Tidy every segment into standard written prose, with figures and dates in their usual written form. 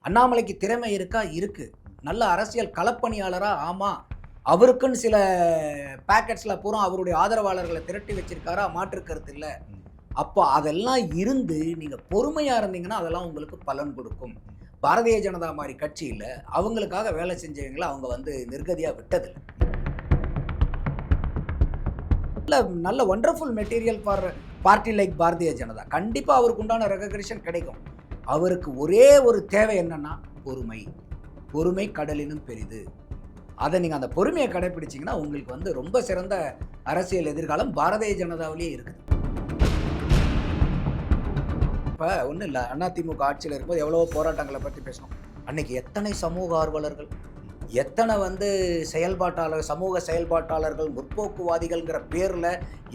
அண்ணாமலைக்கு திறமை இருக்கா? இருக்கு. நல்ல அரசியல் களப்பணியாளரா? ஆமா. அவருக்குன்னு சில பாக்கெட்ஸ்ல பூரா அவருடைய ஆதரவாளர்களை திரட்டி வச்சிருக்காரா? மாற்று கருத்து இல்ல. அப்போ அதெல்லாம் இருந்து நீங்க பொறுமையா இருந்தீங்கன்னா, அதெல்லாம் உங்களுக்கு பலன் கொடுக்கும். பாரதிய ஜனதா மாரி கட்சியில அவங்களுக்காக வேலை செஞ்சவங்கள அவங்க வந்து நிர்கதியா விட்டதில்ல. நல்ல நல்ல wonderful material for party like Bharatiya Janata. கண்டிப்பா அவருக்கு உண்டான ரெகக்னிஷன் கிடைக்கும். அவருக்கு ஒரே ஒரு தேவை என்னன்னா, பொறுமை. பொறுமை கடலினும் பெரிது. அத நீங்க அந்த பொறுமைய கடைபிடிச்சீங்கன்னா, உங்களுக்கு வந்து ரொம்ப சிறந்த அரசியல் எதிர்காலம் பாரதிய ஜனதாவிலேயே இருக்குது. இப்ப ஒண்ணும் இல்ல. அதிமுக ஆட்சியில இருக்கும்போது எவ்வளவோ போராட்டங்கள பத்தி பேசணும். அன்னைக்கு எத்தனை சமூக ஆர்வலர்கள், எத்தனை வந்து சமூக செயல்பாட்டாளர்கள், முற்போக்குவாதிகள்ங்கிற பேர்ல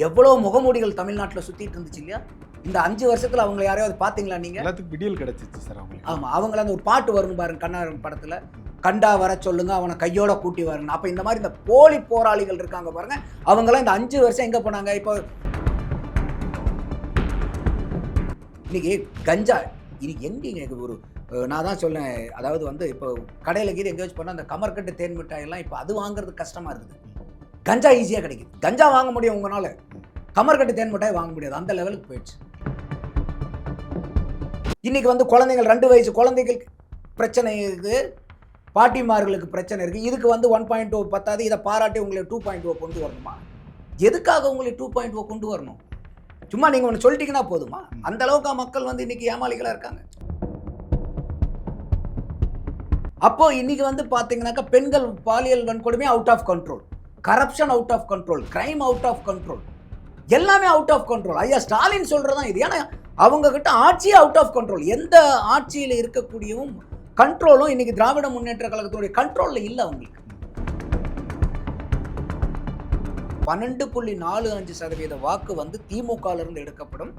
எவ்வளோ முகமூடிகள் தமிழ்நாட்டுல சுத்திட்டு இருந்துச்சு இல்லையா? இந்த 5 வருஷத்துல அவங்கள யாரையாவது பார்த்தீங்களா நீங்க? எல்லாத்துக்கும் விடியல் கிடைச்சிச்சு சார் அவங்களுக்கு. ஆமா. அவங்கள அந்த ஒரு பாட்டு வரும் பாருங்க கண்ணாரன் படத்துல. கண்டா வர சொல்லுங்க, அவனை கையோட கூட்டி வரணும். அப்ப இந்த மாதிரி இந்த போலி போராளிகள் இருக்காங்க பாருங்க. அவங்கலாம் இந்த 5 வருஷம் எங்க போனாங்க? இப்போ இன்னைக்கு கஞ்சா இது எங்கேங்க ஒரு நான் தான் சொன்னேன். அதாவது வந்து இப்போ கடையில் கீது எங்கேயாச்சும் போனால் அந்த கமர்கட்டு தேன் மிட்டாய் எல்லாம் இப்போ அது வாங்குறது கஷ்டமா இருக்குது. கஞ்சா ஈஸியாக கிடைக்குது. கஞ்சா வாங்க முடியும் உங்களால, கமர்கட்டு தேன் மிட்டாய் வாங்க முடியாது. அந்த லெவலுக்கு போயிடுச்சு. இன்னைக்கு வந்து குழந்தைகள் 2 வயசு குழந்தைகளுக்கு பிரச்சனை இருக்குது, பாட்டிமார்களுக்கு பிரச்சனை இருக்குது. இதுக்கு வந்து 1.0 பத்தாது, இதை பாராட்டி உங்களை 2.0 கொண்டு வரணுமா? எதுக்காக உங்களை 2.0 கொண்டு வரணும்? சும்மா நீங்கள் ஒன்று சொல்லிட்டீங்கன்னா போதுமா? அந்த அளவுக்கு மக்கள் வந்து இன்னைக்கு ஏமாளிகளாக இருக்காங்க. அப்போ இன்னைக்கு வந்து பார்த்தீங்கன்னாக்கா பெண்கள் பாலியல் வன்கொடுமை out of control, corruption out of control, crime out of control, எல்லாமே அவுட் ஆஃப் கண்ட்ரோல். ஐயா ஸ்டாலின் சொல்றதுதான் இது. ஏன்னா அவங்க கிட்ட ஆட்சியே அவுட் ஆஃப் கண்ட்ரோல். எந்த ஆட்சியில் இருக்கக்கூடியவும் கண்ட்ரோலும் இன்னைக்கு திராவிட முன்னேற்ற கழகத்துடைய கண்ட்ரோல்ல இல்லை. அவங்களுக்கு 12.45% வாக்கு வந்து திமுகலிருந்து எடுக்கப்படும்.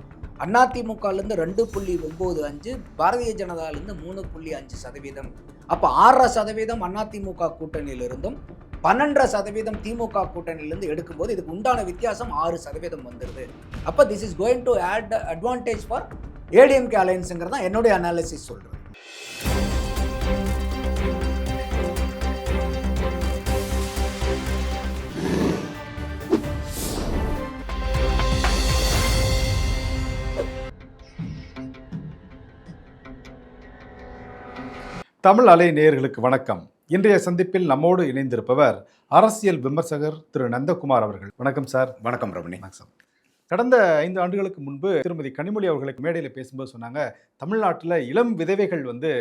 அதிமுகலிருந்து 2.95, பாரதிய ஜனதாலிருந்து 3.5%. அப்போ 6% அதிமுக கூட்டணியிலிருந்தும் 12% திமுக கூட்டணியிலிருந்து எடுக்கும்போது இதுக்கு உண்டான வித்தியாசம் 6% வந்துடுது. அப்போ this is going to add advantage for ADMK அலையன்ஸுங்கிறது தான் என்னுடைய அனாலிசிஸ் சொல்கிறேன். தமிழ் அலை நேயர்களுக்கு வணக்கம். இன்றைய சந்திப்பில் நம்மோடு இணைந்திருப்பவர் அரசியல் விமர்சகர் திரு நந்தகுமார் அவர்கள். வணக்கம் சார். வணக்கம் ரமணி. வணக்கம். கடந்த 5 ஆண்டுகளுக்கு முன்பு திருமதி கனிமொழி அவர்களுக்கு மேடையில் பேசும்போது சொன்னாங்க, தமிழ்நாட்டில் இளம் விதவைகள் வந்து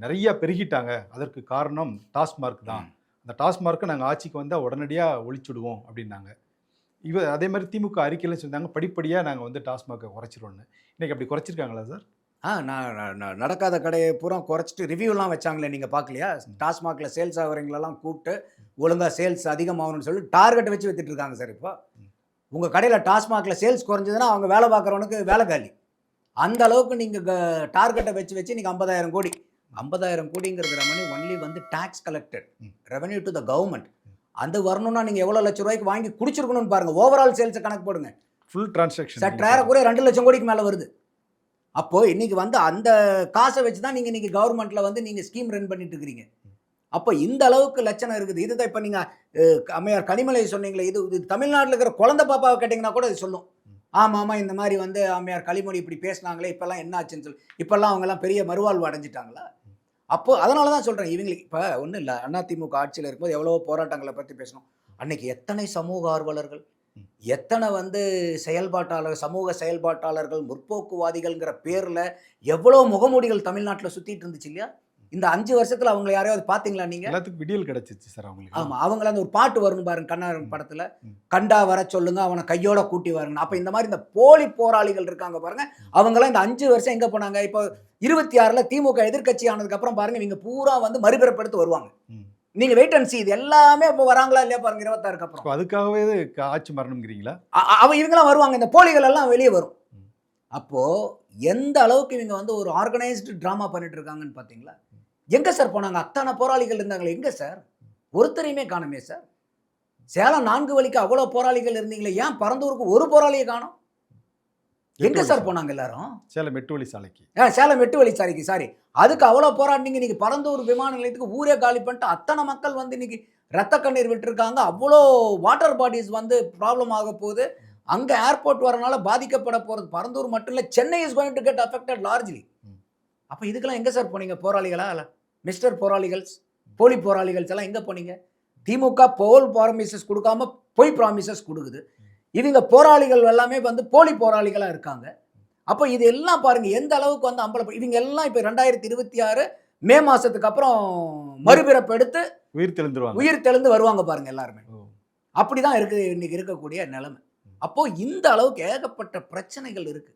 நிறைய பெருகிட்டாங்க, அதற்கு காரணம் டாஸ்மார்க் தான். அந்த டாஸ்மார்க்கை நாங்கள் ஆட்சிக்கு வந்தால் உடனடியாக ஒழிச்சுடுவோம் அப்படின்னாங்க. அதே மாதிரி திமுக அறிக்கையில் சொன்னாங்க, படிப்படியாக நாங்கள் வந்து டாஸ்மார்க்கை குறைச்சிருவோன்னு. இன்றைக்கி அப்படி குறைச்சிருக்காங்களா சார்? நான் நடக்காத கடையை பூரா குறைச்சிட்டு ரிவ்யூலாம் வச்சாங்களே, நீங்கள் பார்க்கலையா? டாஸ்மாகில் சேல்ஸ் ஆகிறவங்களெல்லாம் கூப்பிட்டு ஒழுங்காக சேல்ஸ் அதிகமாகணும்னு சொல்லி டார்கெட் வச்சு வித்துட்டு இருக்காங்க சார். இப்போ உங்கள் கடையில் டாஸ்மாகில் சேல்ஸ் குறைஞ்சதுன்னா அவங்க வேலை பார்க்குறவனுக்கு வேலை காலி. அந்த அளவுக்கு நீங்கள் டார்கெட்டை வச்சு நீங்கள் 50,000 கோடிங்கிறது ரமணி ஒன்லி வந்து tax collected revenue to the government. அந்த வரணும்னா நீங்கள் எவ்வளோ லட்ச ரூபாய்க்கு வாங்கி குடிச்சிருக்கணும்னு பாருங்கள். ஓவரால் சேல்ஸை கணக்கு போடுங்க. ஃபுல் டிரான்சாக்ஷன் சற்றேறக்குறைய 2 லட்சம் கோடிக்கு மேலே வருது. அப்போது இன்றைக்கி வந்து அந்த காசை வச்சு தான் நீங்கள் இன்றைக்கி கவர்மெண்ட்டில் வந்து நீங்கள் ஸ்கீம் ரன் பண்ணிட்டு இருக்கிறீங்க. அப்போ இந்த அளவுக்கு லட்சணம் இருக்குது. இதுதான் இப்போ நீங்கள் அம்மையார் கனிமலை சொன்னீங்களே, இது தமிழ்நாட்டில் இருக்கிற குழந்தை பாப்பாவை கேட்டிங்கன்னா கூட இது சொல்லும். ஆமாம் இந்த மாதிரி வந்து அம்மையார் கனிமொழி இப்படி பேசினாங்களே, இப்போல்லாம் என்ன ஆச்சுன்னு சொல்லி. இப்போல்லாம் அவங்கெல்லாம் பெரிய மறுவாழ்வு அடைஞ்சிட்டாங்களா? அப்போது அதனால தான் சொல்கிறேன், இவங்களுக்கு இப்போ ஒன்றும் இல்லை. அதிமுக ஆட்சியில் இருக்கும்போது எவ்வளவோ போராட்டங்களை பற்றி பேசணும். அன்றைக்கி எத்தனை சமூக ஆர்வலர்கள், எத்தனை வந்து சமூக செயல்பாட்டாளர்கள், முற்போக்குவாதிகள்ங்கிற பேரில் எவ்வளோ முகமூடிகள் தமிழ்நாட்டில் சுற்றிட்டு இருந்துச்சு இல்லையா? இந்த 5 வருஷத்தில் அவங்களை யாரையாவது பார்த்தீங்களா நீங்கள்? எல்லாத்துக்கும் விடியல் கிடைச்சிச்சு சார் அவங்களுக்கு. ஆமாம். அவங்கள அந்த ஒரு பாட்டு வரும் பாருங்க கண்ணாரன் படத்தில். கண்டா வர சொல்லுங்க, அவனை கையோட கூட்டி வரணும். அப்போ இந்த மாதிரி இந்த போலி போராளிகள் இருக்காங்க பாருங்க. அவங்களாம் இந்த 5 வருஷம் எங்கே போனாங்க? இப்போ 26 திமுக எதிர்கட்சி ஆனதுக்கப்புறம் பாருங்க, இவங்க பூரா வந்து மறுபிறப்படுத்து வருவாங்க. நீங்க வெயிட் அண்ட் சீ. இது எல்லாமே இப்போ வராங்களா இல்லையா பாருங்க 26 அப்புறம். அதுக்காகவே ஆட்சி மரணம்ங்கிறீங்களா? இவங்கெல்லாம் வருவாங்க, இந்த போலிகள் எல்லாம் வெளியே வரும். அப்போ எந்த அளவுக்கு இவங்க வந்து ஒரு ஆர்கனைஸ்டு ட்ராமா பண்ணிட்டு இருக்காங்கன்னு பார்த்தீங்களா? எங்க சார் போனாங்க? அத்தனை போராளிகள் இருந்தாங்களே, எங்க சார்? ஒருத்தரையுமே காணுமே சார். சேலம் 4 வழிக்கு அவ்வளோ போராளிகள் இருந்தீங்களே, ஏன் பரந்தூருக்கு ஒரு போராளியை காணோம்? எங்க சார் போனாங்க எல்லாரும்? சேலம் 8 வழி சாலைக்கு. சேலம் 8 வழிச்சாலைக்கு, சாரி. அதுக்கு அவ்வளோ போராடினீங்க. இன்னைக்கு பரந்தூர் விமான நிலையத்துக்கு ஊரே காலி பண்ணிட்டு அத்தனை மக்கள் வந்து இன்னைக்கு ரத்த கண்ணீர் விட்டுருக்காங்க. அவ்வளோ வாட்டர் பாடிஸ் வந்து ப்ராப்ளம் ஆக போகுது. அங்க ஏர்போர்ட் வரனால பாதிக்கப்பட போறது பரந்தூர் மட்டும் இல்ல, Chennai is going to get affected largely. அப்ப இதுக்கெல்லாம் எங்க சார் போனீங்க? போராளிகளா? இல்ல மிஸ்டர் போராளிகள்ஸ், போலி போராளிகள்ஸ் எல்லாம் எங்க போனீங்க? திமுக போல் ப்ராமிசஸ் கொடுக்காம பொய் ப்ராமிசஸ் கொடுக்குது. இவங்க போராளிகள் எல்லாமே வந்து போலி போராளிகளா இருக்காங்க. அப்ப இது எல்லாம் பாருங்க எந்த அளவுக்கு வந்து இவங்க எல்லாம் இப்ப 2026 மே மாசத்துக்கு அப்புறம் மறுபிறப்பு எடுத்து உயிர் தெழுந்து வருவாங்க பாருங்க எல்லாருமே. அப்படிதான் இருக்கு இன்னைக்கு இருக்கக்கூடிய நிலைமை. அப்போ இந்த அளவுக்கு ஏகப்பட்ட பிரச்சனைகள் இருக்கு.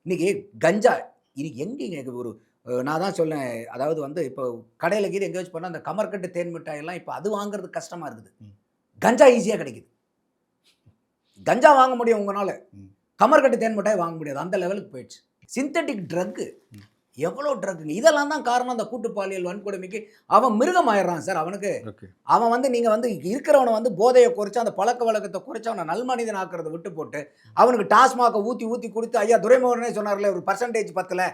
இன்னைக்கு கஞ்சா இன்னைக்கு எங்க ஒரு நான் தான் சொன்னேன், அதாவது வந்து இப்போ கடையில் கீது எங்கே வச்சு பண்ணால் அந்த கமர்கட்டு தேன் மிட்டாய் எல்லாம் இப்போ அது வாங்குறது கஷ்டமாக இருக்குது. கஞ்சா ஈஸியாக கிடைக்குது. கஞ்சா வாங்க முடியும் உங்களால், கமர்கட்டு தேன் மிட்டாய் வாங்க முடியாது. அந்த லெவலுக்கு போயிடுச்சு. சிந்தட்டிக் ட்ரக்கு, எவ்வளோ ட்ரக்குங்க. இதெல்லாம் தான் காரணம் அந்த கூட்டு பாலியல் வன்கொடுமைக்கு. அவன் மிருகம் ஆயிடுறான் சார். அவன் வந்து நீங்கள் வந்து இருக்கிறவனை வந்து போதையை குறைச்சி அந்த பழக்க வழக்கத்தை குறைச்சி அவனை நல்மனிதன் ஆக்கிறத விட்டு போட்டு அவனுக்கு டாஸ்மாகை ஊற்றி ஊற்றி கொடுத்து, ஐயா துரைமுருகனே சொன்னார்ல, ஒரு பர்சன்டேஜ் பத்தலை,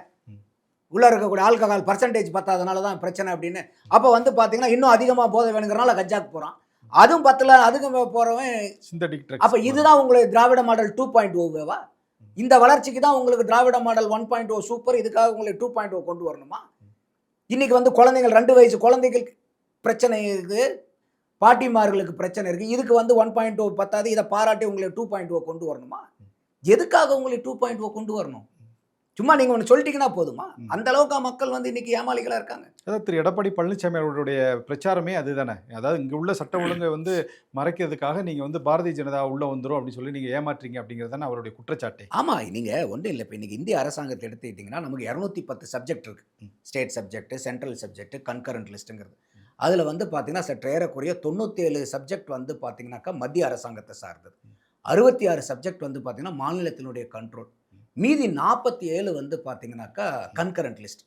உள்ளே இருக்கக்கூடிய ஆல்கஹால் பர்சன்டேஜ் பத்தாதனால தான் பிரச்சனை அப்படின்னு. அப்போ வந்து பார்த்தீங்கன்னா இன்னும் அதிகமாக போதை வேணுங்கிறனால கஞ்சாக்கு போகிறான். அதுவும் பத்தல, அதுக்கும் போகிறவன் சிந்தட்டிக் ட்ரக்ஸ். அப்போ இதுதான் உங்களுக்கு திராவிட மாடல் 2.0வேவா? இந்த வளர்ச்சிக்கு தான் உங்களுக்கு திராவிட மாடல் 1.0 சூப்பர். இதுக்காக உங்களுக்கு 2.0 கொண்டு வரணுமா? இன்னைக்கு வந்து குழந்தைகள் 2 வயசு குழந்தைகளுக்கு பிரச்சனை இருக்குது, பாட்டிமார்களுக்கு பிரச்சனை இருக்குது. இதுக்கு வந்து 1.0 பத்தாது, இதை பாராட்டி உங்களுக்கு 2.0 கொண்டு வரணுமா? எதுக்காக உங்களுக்கு 2.0 கொண்டு வரணும்? சும்மா நீங்க ஒன்று சொல்லிட்டீங்கன்னா போதுமா? அந்த அளவுக்கு மக்கள் வந்து இன்னைக்கு ஏமாளிகளா இருக்காங்க. அதாவது திரு எடப்பாடி பழனிசாமி அவர்களுடைய பிரச்சாரமே அதுதானே. அதாவது இங்க உள்ள சட்ட ஒழுங்கை வந்து மறைக்கிறதுக்காக நீங்க வந்து பாரதிய ஜனதா உள்ள வந்துரும் அப்படின்னு சொல்லி நீங்க ஏமாற்றீங்க அப்படிங்கிறது தானே அவருடைய குற்றச்சாட்டு. ஆமா, நீங்க ஒன்றும் இல்லை. இப்போ இன்னைக்கு இந்திய அரசாங்கத்தை எடுத்துக்கிட்டீங்கன்னா நமக்கு 210 சப்ஜெக்ட் இருக்கு. State subject, central subject, concurrent லிஸ்ட்டுங்கிறது. அதில் வந்து பார்த்தீங்கன்னா சற்று ஏறக்குறைய 97 சப்ஜெக்ட் வந்து பார்த்தீங்கன்னாக்கா மத்திய அரசாங்கத்தை சார்ந்தது. 66 சப்ஜெக்ட் வந்து பார்த்தீங்கன்னா மாநிலத்தினுடைய கண்ட்ரோல். மீதி 47 வந்து பார்த்தீங்கன்னாக்கா கன்கரண்ட் லிஸ்ட்.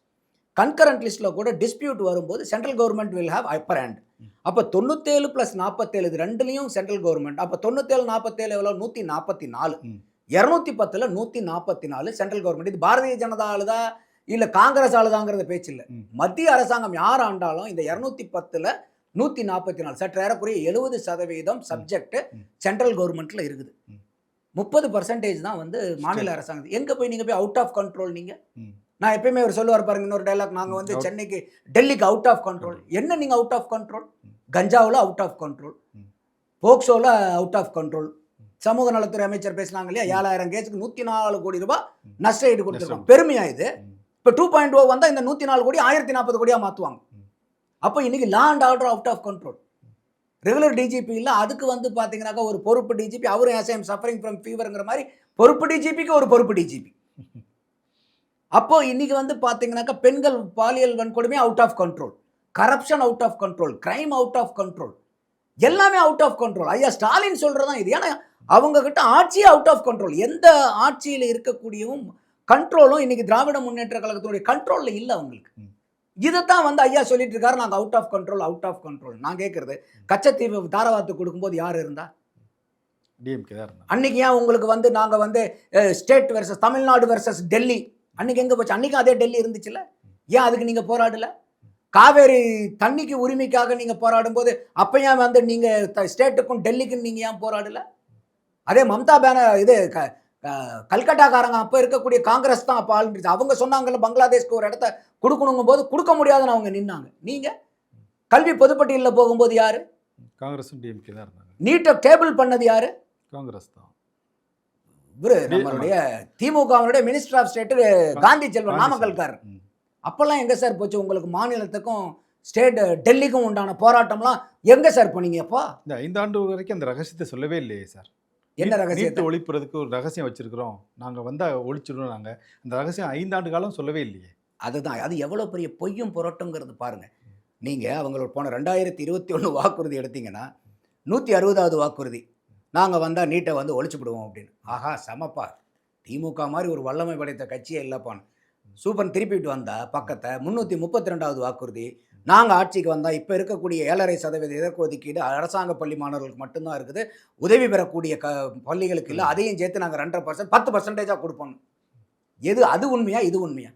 கன்கரண்ட் லிஸ்ட்டில் கூட டிஸ்பியூட் வரும்போது central government will have upper hand. அப்போ 97 + 47 இது ரெண்டுலையும் சென்ட்ரல் கவர்மெண்ட். அப்போ 97 47 எவ்வளோ? 144. 210ல் 144 சென்ட்ரல் கவர்மெண்ட். இது பாரதிய ஜனதா ஆளுதா இல்லை காங்கிரஸ் ஆளுதாங்கிறத பேச்சு இல்லை. மத்திய அரசாங்கம் யார் ஆண்டாலும் இந்த 210ல் 144 சற்று ஏறக்குறைய 70% சப்ஜெக்ட் சென்ட்ரல் கவர்மெண்ட்டில் இருக்குது. 30% தான் வந்து மாநில அரசாங்கம். எங்கே போய் நீங்கள் போய் அவுட் ஆஃப் கண்ட்ரோல்? நீங்கள் நான் எப்பயுமே ஒரு சொல்லுவார் பாருங்க, இன்னொரு டைலாக், நாங்கள் வந்து சென்னைக்கு டெல்லிக்கு அவுட் ஆஃப் கண்ட்ரோல். என்ன நீங்கள் அவுட் ஆஃப் கண்ட்ரோல்? கஞ்சாவில் அவுட் ஆஃப் கண்ட்ரோல், போக்சோவில் அவுட் ஆஃப் கண்ட்ரோல். சமூக நலத்துறை அமைச்சர் பேசினாங்க இல்லையா, 7000 கேஸுக்கு 104 கோடி ரூபாய் நஷ்ட ஈடு கொடுத்துருக்கோம். பெருமையா இது? இப்போ 2.0 வந்தால் இந்த 104 கோடி 1040 கோடியாக மாற்றுவாங்க. அப்போ இன்னைக்கு law and order out of control. Regular DGP இல்லை, அதுக்கு வந்து பார்த்தீங்கன்னாக்கா ஒரு பொறுப்பு டிஜிபி, அவரும் as I am suffering from ஃபீவருங்கிற மாதிரி பொறுப்பு டிஜிபிக்கு ஒரு பொறுப்பு டிஜிபி. அப்போ இன்னைக்கு வந்து பார்த்தீங்கன்னாக்கா பெண்கள் பாலியல் வன்கொடுமை out of control, corruption out of control, crime out of control, எல்லாமே அவுட் ஆஃப் கண்ட்ரோல். ஐயா ஸ்டாலின் சொல்றதான் இது. ஏன்னா அவங்க கிட்ட ஆட்சியே அவுட் ஆஃப் கண்ட்ரோல். எந்த ஆட்சியில் இருக்கக்கூடியவும் கண்ட்ரோலும் இன்னைக்கு திராவிட முன்னேற்ற கழகத்தினுடைய கண்ட்ரோலில் இல்லை அவங்களுக்கு. இதைத்தான் வந்து ஐயா சொல்லிட்டு இருக்காரு, நாங்கள் out of control, out of control. நான் கேட்கறது, கச்சத்தீவு தாராவாத்து கொடுக்கும்போது யார் இருந்தா? டிஎம்கே தான் இருந்தா. அன்னைக்கு ஏன் உங்களுக்கு வந்து நாங்கள் வந்து state versus Tamil Nadu versus Delhi, அன்னைக்கு எங்கே போச்சு? அன்னைக்கும் அதே டெல்லி இருந்துச்சுல்ல, ஏன் அதுக்கு நீங்கள் போராடல? காவேரி தண்ணிக்கு உரிமைக்காக நீங்கள் போராடும் போது அப்போ ஏன் வந்து நீங்கள் ஸ்டேட்டுக்கும் டெல்லிக்கும் நீங்கள் ஏன் போராடல? அதே மம்தா இது கல்கட்டாக்காரங்க அப்போ இருக்கக்கூடிய காங்கிரஸ் தான் அப்போ ஆளுந்துச்சு. அவங்க சொன்னாங்கல்ல பங்களாதேஷ்க்கு ஒரு இடத்த கொடுக்கணுங்கும் போது கொடுக்க முடியாதுன்னு அவங்க நின்னாங்க. நீங்கள் கல்வி பொதுப்பட்டியலில் போகும்போது யாரு? காங்கிரஸும் டிஎம்கே தான் இருந்தாங்க. நீட்டை டேபிள் பண்ணது யாரு? காங்கிரஸ் தான். நம்மளுடைய திமுகவுடைய minister of state Gandhi Selvan, நாமக்கல்காரர். அப்பெல்லாம் எங்க சார் போச்சு உங்களுக்கு? மாநிலத்துக்கும் ஸ்டேட் டெல்லிக்கும் உண்டான போராட்டம்லாம் எங்க சார் போனீங்க? அப்போ இந்த 5 ஆண்டு வரைக்கும் அந்த ரகசியத்தை சொல்லவே இல்லையே சார். என்ன ரகசியத்தை? ஒழிப்புறதுக்கு ஒரு ரகசியம் வச்சிருக்கிறோம், நாங்கள் வந்தால் ஒழிச்சிடுவோம். நாங்கள் அந்த ரகசியம் 5 ஆண்டு காலம் சொல்லவே இல்லையே. அதுதான், அது எவ்வளோ பெரிய பொய்யும் புரட்டுங்கிறது பாருங்க. நீங்கள் அவங்களோட போன 2021 வாக்குறுதி எடுத்தீங்கன்னா 160வது வாக்குறுதி, நாங்கள் வந்தால் நீட்டை வந்து ஒழிச்சுவிடுவோம் அப்படின்னு. ஆஹா சமப்பா, திமுக மாதிரி ஒரு வல்லமை படைத்த கட்சியே இல்லைப்பான்னு சூப்பர் திருப்பிட்டு வந்தால் பக்கத்தை 332வது வாக்குறுதி, நாங்கள் ஆட்சிக்கு வந்தால் இப்போ இருக்கக்கூடிய 7.5% இதற்கு ஒதுக்கீடு அரசாங்க பள்ளி மாணவர்களுக்கு மட்டும்தான் இருக்குது, உதவி பெறக்கூடிய பள்ளிகளுக்கு இல்லை, அதையும் சேர்த்து நாங்கள் 2.5% 10%-ஆக கொடுப்போம். எது அது உண்மையா இது உண்மையா?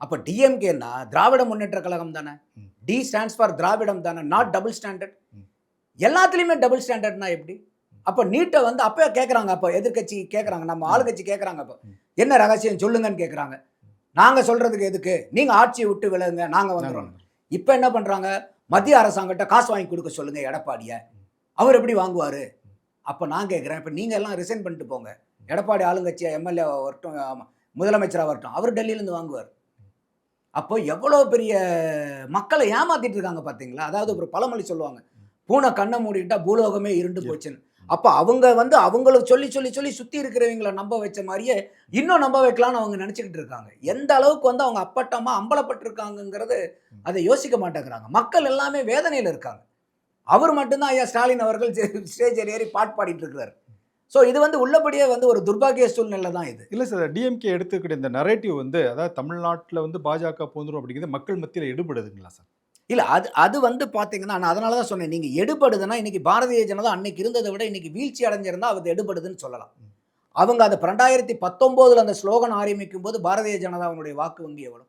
அப்போ டிஎம்கேன்னா திராவிட முன்னேற்ற கழகம் தானே, டி ஸ்டாண்ட்ஸ் ஃபார் திராவிடம் தானே, நாட் டபுள் ஸ்டாண்டர்ட். எல்லாத்துலேயுமே டபுள் ஸ்டாண்டர்ட்னா எப்படி? அப்போ நீட்டை வந்து அப்போ கேட்குறாங்க, அப்போ எதிர்கட்சி கேட்குறாங்க, நம்ம ஆளுங்கட்சி கேட்குறாங்க, அப்போ என்ன ரகசியம் சொல்லுங்கன்னு கேட்குறாங்க. நாங்கள் சொல்கிறதுக்கு எதுக்கு, நீங்கள் ஆட்சியை விட்டு விலகுங்க, நாங்கள் வந்துடுறோம். இப்போ என்ன பண்ணுறாங்க, மத்திய அரசாங்கத்தை காசு வாங்கி கொடுக்க சொல்லுங்கள் எடப்பாடியை, அவர் எப்படி வாங்குவார்? அப்போ நான் கேட்குறேன், இப்போ நீங்கள் எல்லாம் ரிசைன் பண்ணிட்டு போங்க, எடப்பாடி ஆளுங்கட்சியாக எம்எல்ஏ வரட்டும், முதலமைச்சராக வரட்டும், அவர் டெல்லியிலேருந்து வாங்குவார். அப்போ எவ்வளோ பெரிய மக்களை ஏமாத்திட்டு இருக்காங்க பார்த்தீங்களா? அதாவது ஒரு பழமொழி சொல்லுவாங்க, பூனை கண்ணை மூடிட்டா பூலோகமே இருண்டு போச்சுன்னு. அப்போ அவங்க வந்து அவங்களுக்கு சொல்லி சொல்லி சொல்லி சுற்றி இருக்கிறவங்களை நம்ப வச்ச மாதிரியே இன்னும் நம்ப வைக்கலாம்னு அவங்க நினச்சிக்கிட்டு இருக்காங்க. எந்த அளவுக்கு வந்து அவங்க அப்பட்டமாக அம்பலப்பட்டிருக்காங்கங்கிறது அதை யோசிக்க மாட்டேங்கிறாங்க. மக்கள் எல்லாமே வேதனையில் இருக்காங்க. அவர் மட்டும்தான் ஐயா ஸ்டாலின் அவர்கள் ஸ்டேஜ் ஏறி பாட்டு பாடிட்டு இருக்கிறார். ஸோ இது வந்து உள்ளபடியே வந்து ஒரு துர்பாகிய சூழ்நிலை தான் இது. இல்லை சார், டிஎம்கே எடுத்துக்கிட்ட இந்த நரேட்டிவ் வந்து, அதாவது தமிழ்நாட்டில் வந்து பாஜக போந்துரும் அப்படிங்கிறது மக்கள் மத்தியில் எடுபடுதுங்களா சார்? இல்லை, அது வந்து பார்த்தீங்கன்னா, நான் அதனால தான் சொன்னேன், நீங்கள் எடுபடுதுன்னா இன்னைக்கு பாரதிய ஜனதா அன்னைக்கு இருந்ததை விட இன்னைக்கு வீழ்ச்சி அடைஞ்சிருந்தா அது எடுபடுதுன்னு சொல்லலாம். அவங்க அதை 2019 அந்த ஸ்லோகன் ஆரம்பிக்கும் போது பாரதிய ஜனதாவுடைய வாக்கு வங்கி எவ்வளோ,